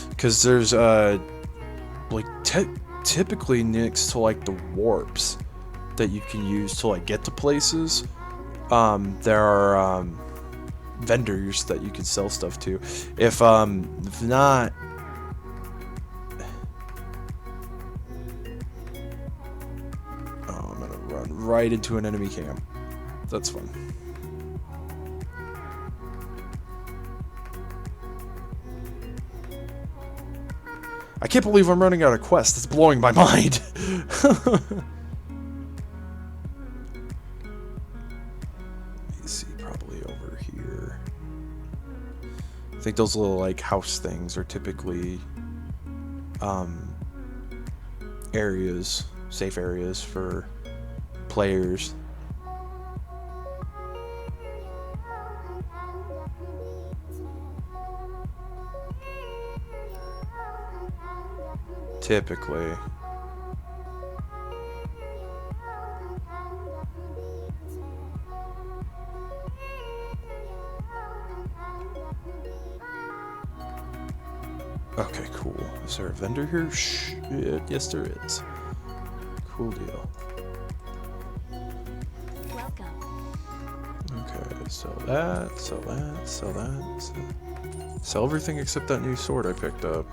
Because there's like typically next to like the warps that you can use to like get to places, there are vendors that you can sell stuff to. If not, I'm gonna run right into an enemy camp. That's fun. I can't believe I'm running out of quests. It's blowing my mind. I think those little like house things are typically areas, safe areas for players. Typically. Okay, cool. Is there a vendor here? Shit, yes there is. Cool deal. Welcome. Okay, sell that. Sell everything except that new sword I picked up.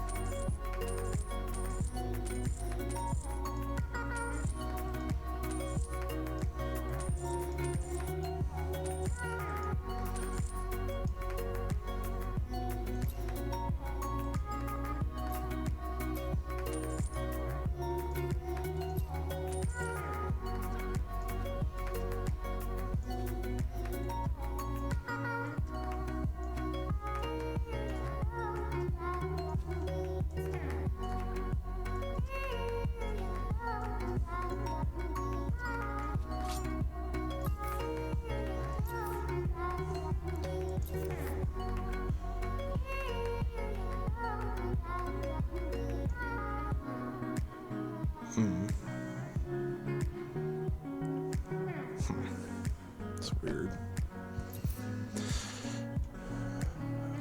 It's weird.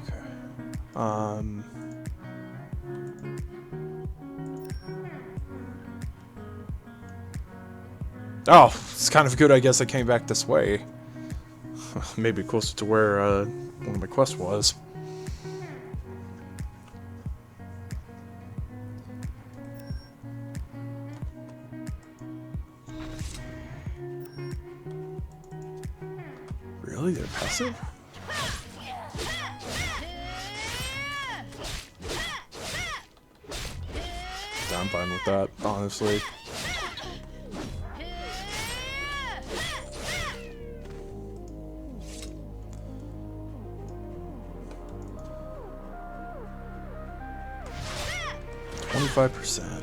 Okay. Oh, it's kind of good, I guess I came back this way. Maybe closer to where one of my quests was. Really? They're passive? I'm fine with that, honestly. 25%.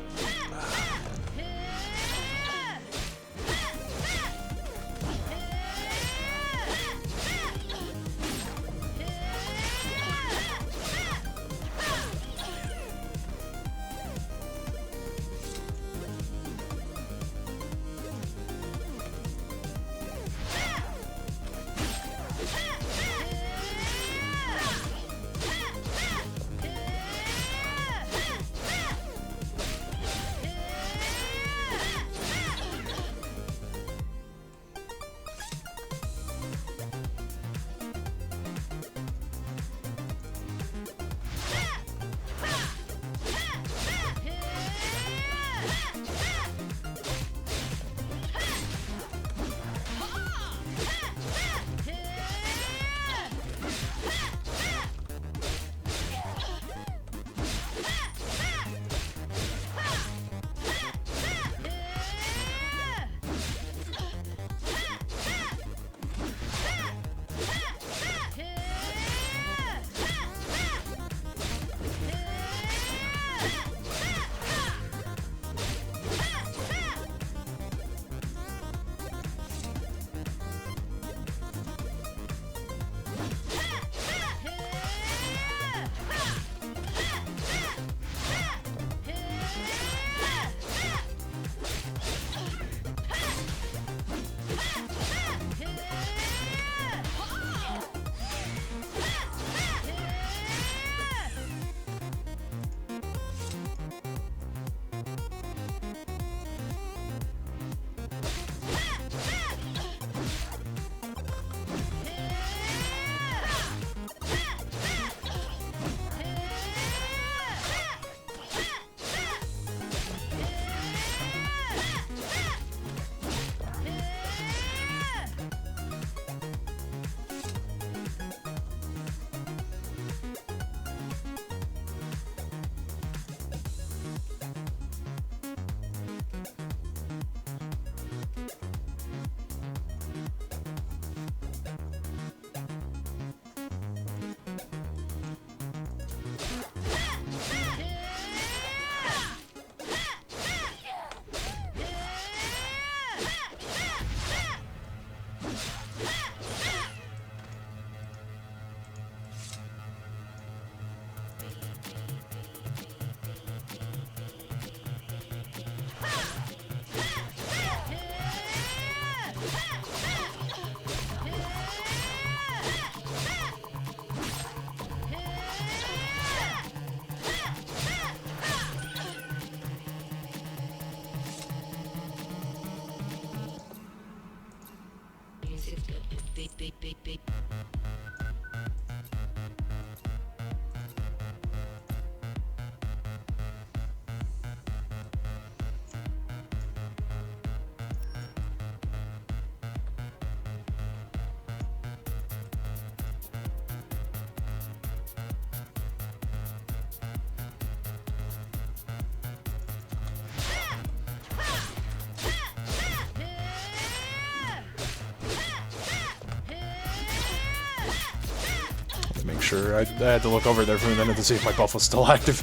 Make sure I had to look over there for a minute to see if my buff was still active.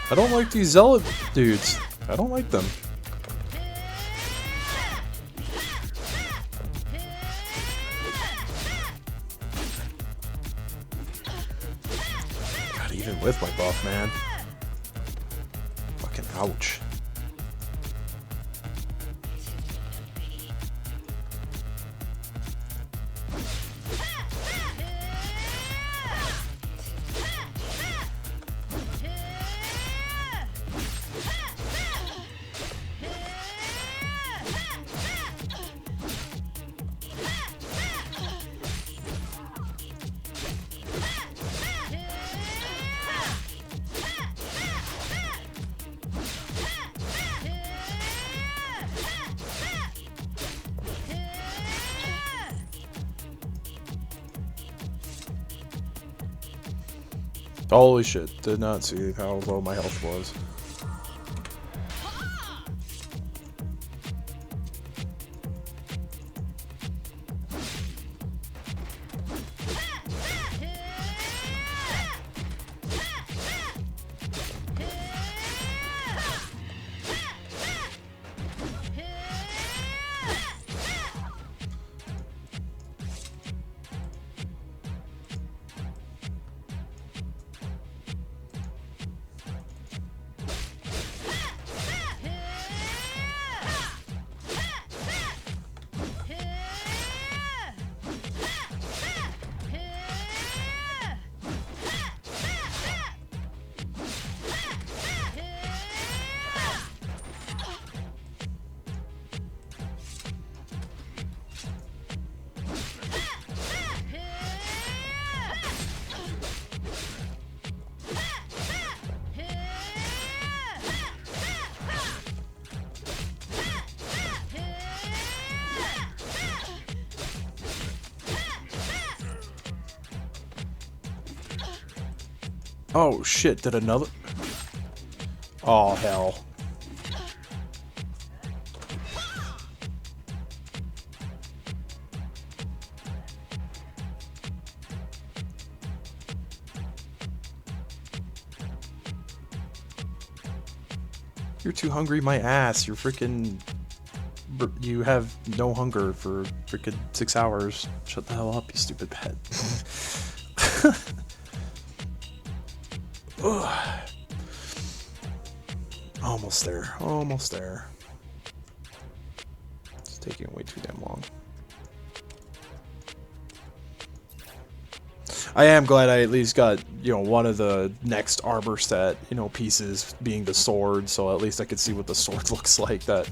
I don't like these zealot dudes. I don't like them. God, even with my buff, man. Fucking ouch. Holy shit, did not see how low my health was. Oh shit, did another... Oh hell. You're too hungry, my ass. You're freaking... You have no hunger for freaking 6 hours. Shut the hell up, you stupid pet. Ugh. Almost there. Almost there. It's taking way too damn long. I am glad I at least got, you know, one of the next armor set, you know, pieces being the sword, so at least I could see what the sword looks like that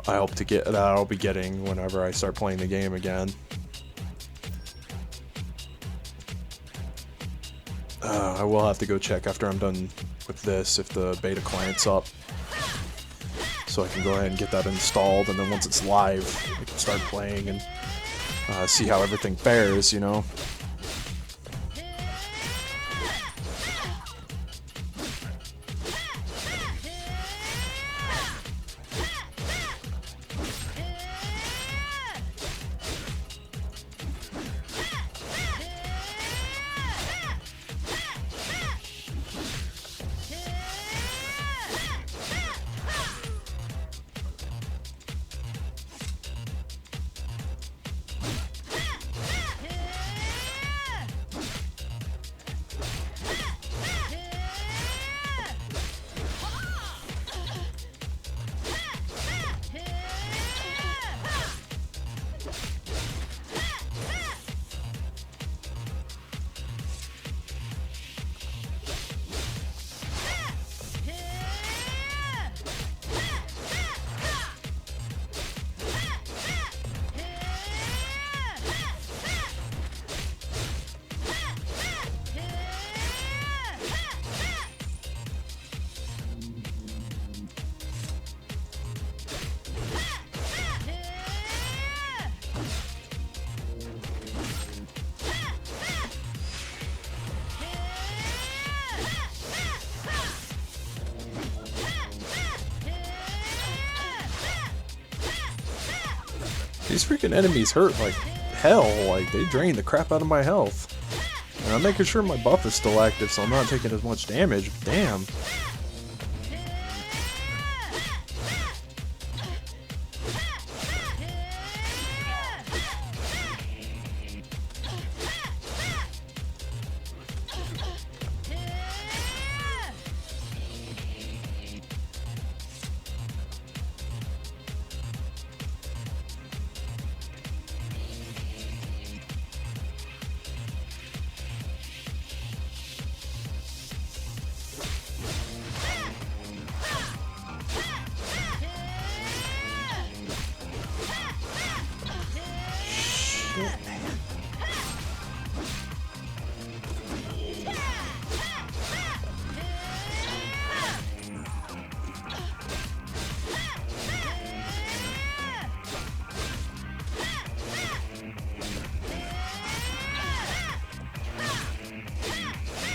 I hope to get, that I'll be getting whenever I start playing the game again. I will have to go check after I'm done with this if the beta client's up, so I can go ahead and get that installed, and then once it's live, we can start playing and see how everything fares, you know. These freaking enemies hurt like hell, like they drain the crap out of my health. And I'm making sure my buff is still active so I'm not taking as much damage. Damn.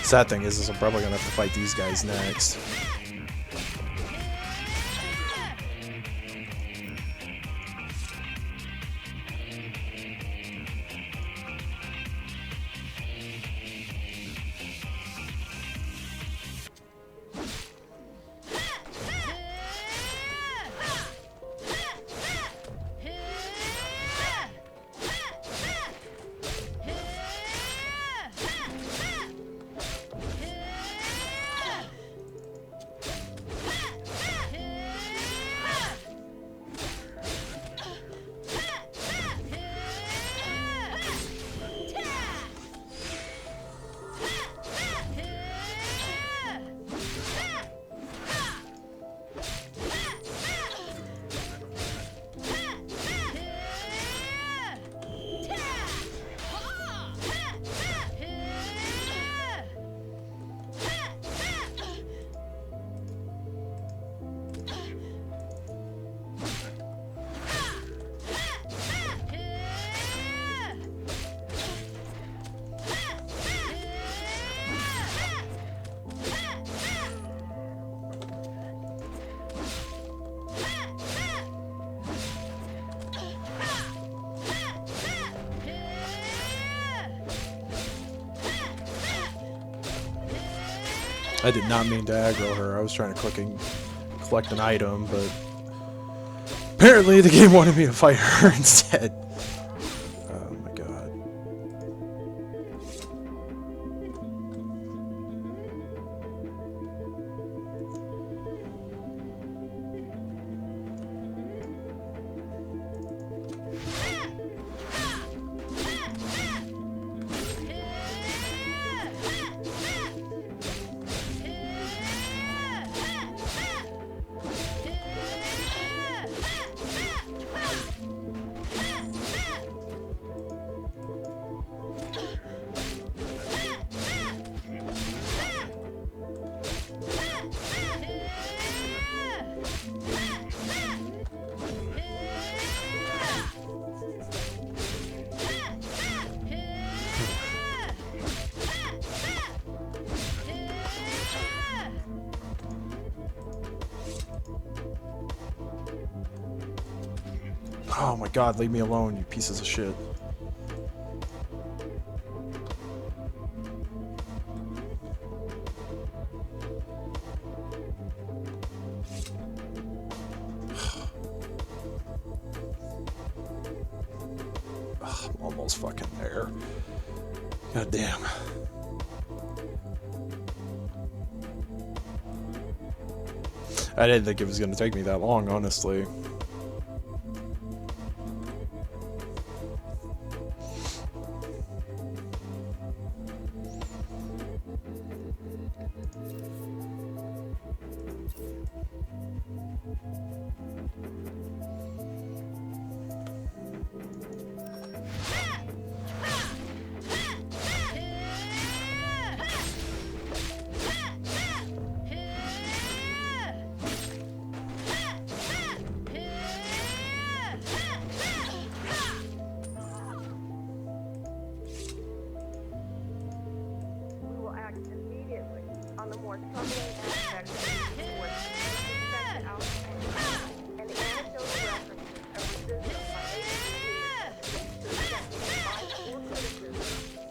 Sad thing is I'm probably gonna have to fight these guys next. I did not mean to aggro her. I was trying to collect an item, but apparently the game wanted me to fight her instead. Oh my god. Oh my god, leave me alone, you pieces of shit. I'm almost fucking there. God damn. I didn't think it was gonna take me that long, honestly. We will act immediately on the more troubling aspects of the work infected outcomes and anecdotal references of racism by agency leaders to accept advice or criticism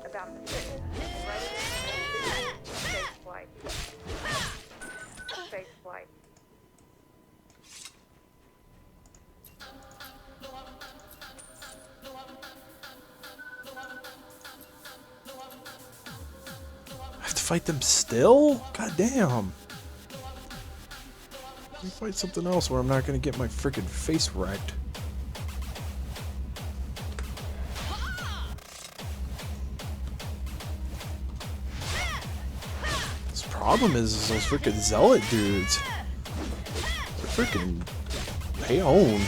about the fitness and readiness of space flight. Space flight. I have to fight them still? God damn. Let me fight something else where I'm not gonna get my freaking face wrecked. This problem is those freaking zealot dudes. They're freaking pay own.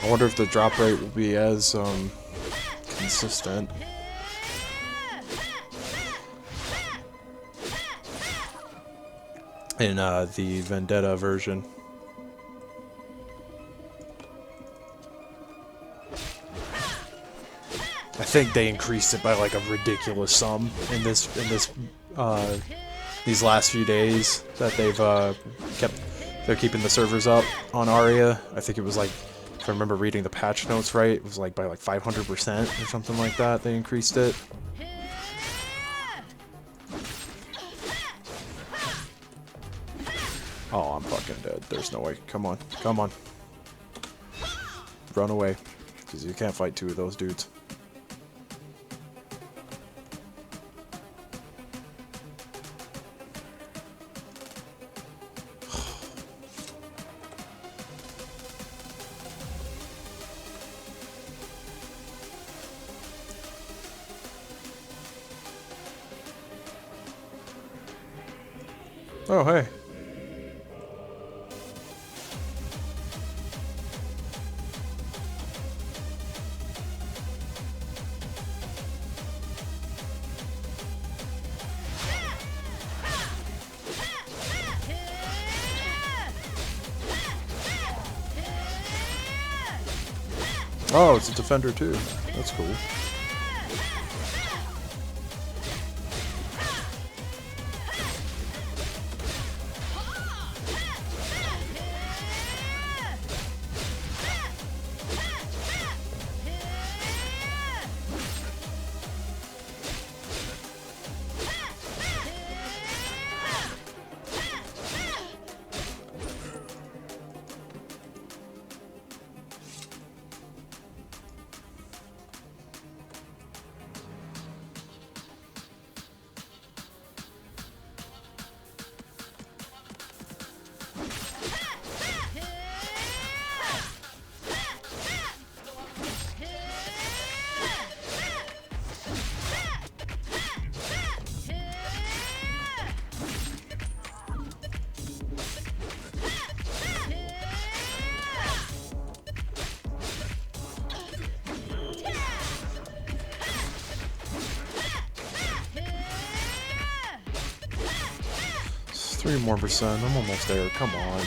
I wonder if the drop rate will be as consistent. In the Vendetta version. I think they increased it by like a ridiculous sum in this these last few days that they've they're keeping the servers up on Aria. I think it was like, if I remember reading the patch notes right, it was like by like 500% or something like that. They increased it. Oh, I'm fucking dead. There's no way. Come on. Come on. Run away. Because you can't fight two of those dudes. Oh, hey. Oh, it's a defender too. That's cool. 3% more. I'm almost there. Come on.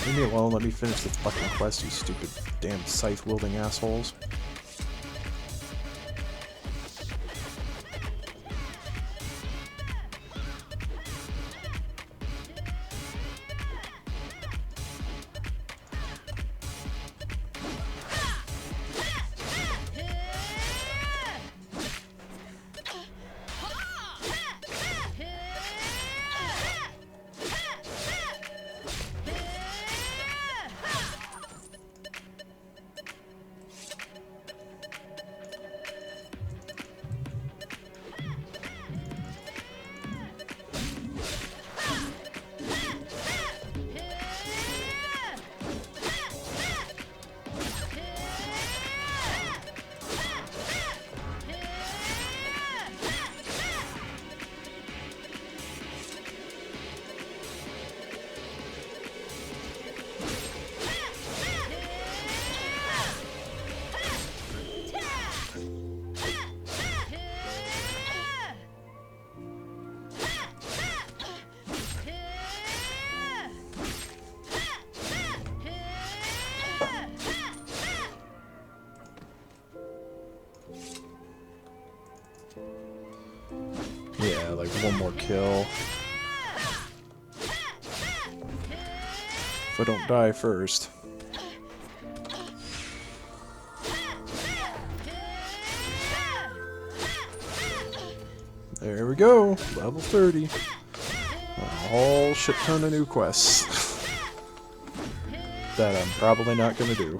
Leave me alone. Let me finish the fucking quest, you stupid damn scythe-wielding assholes. Yeah, like one more kill. If I don't die first. There we go, level 30. A whole shit ton of new quests. That I'm probably not gonna do.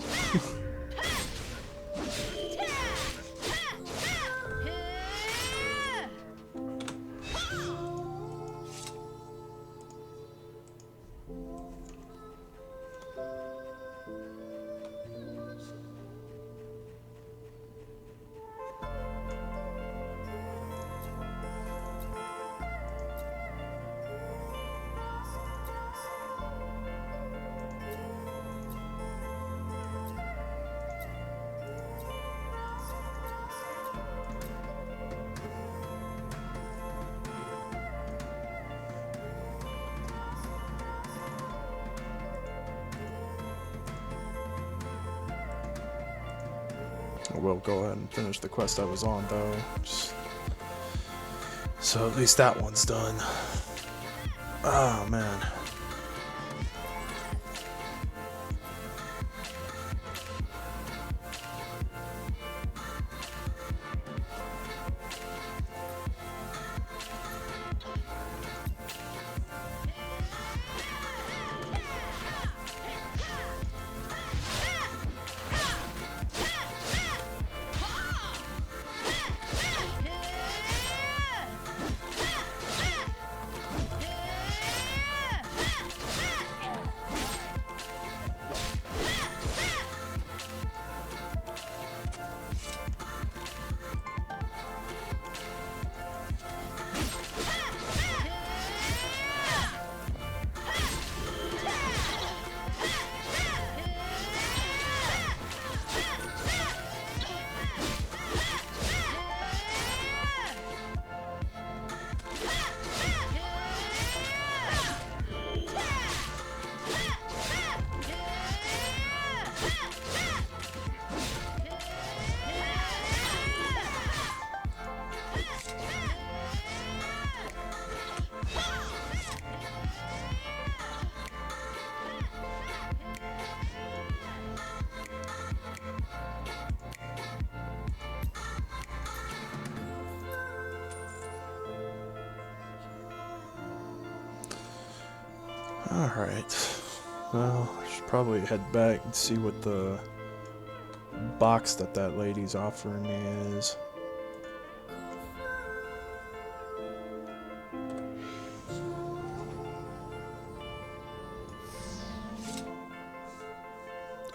I will go ahead and finish the quest I was on, though. So at least that one's done. Oh, man. Alright. Well, I should probably head back and see what the box that lady's offering me is.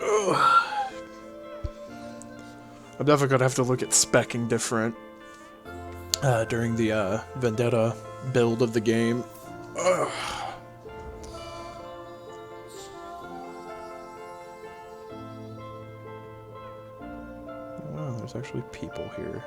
Ugh. I'm definitely gonna have to look at speccing different during the Vendetta build of the game. Ugh. Wow, there's actually people here.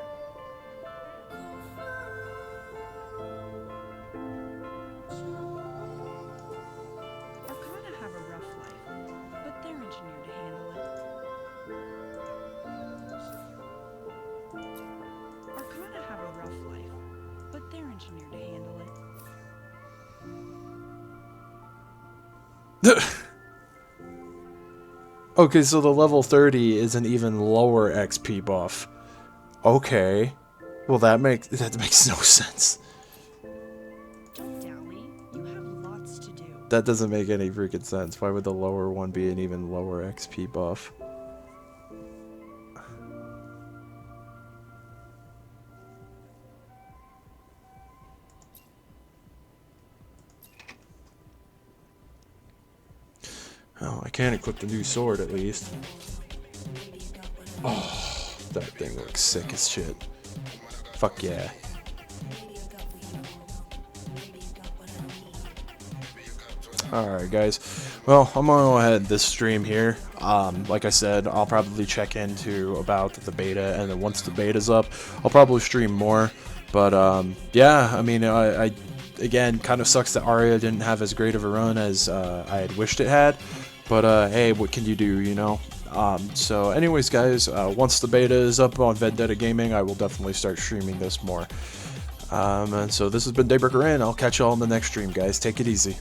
Okay, so the level 30 is an even lower XP buff. Okay. Well, that makes no sense. Don't dally. You have lots to do. That doesn't make any freaking sense. Why would the lower one be an even lower XP buff? Oh, I can equip the new sword at least. Oh, that thing looks sick as shit. Fuck yeah. Alright guys, well, I'm gonna go ahead this stream here. Like I said, I'll probably check into about the beta, and then once the beta's up, I'll probably stream more. But yeah, I mean, I again, kind of sucks that Arya didn't have as great of a run as I had wished it had. But hey, what can you do, you know? So anyways guys, once the beta is up on Vendetta Gaming, I will definitely start streaming this more. And so this has been Daybreaker, and I'll catch y'all in the next stream, guys. Take it easy.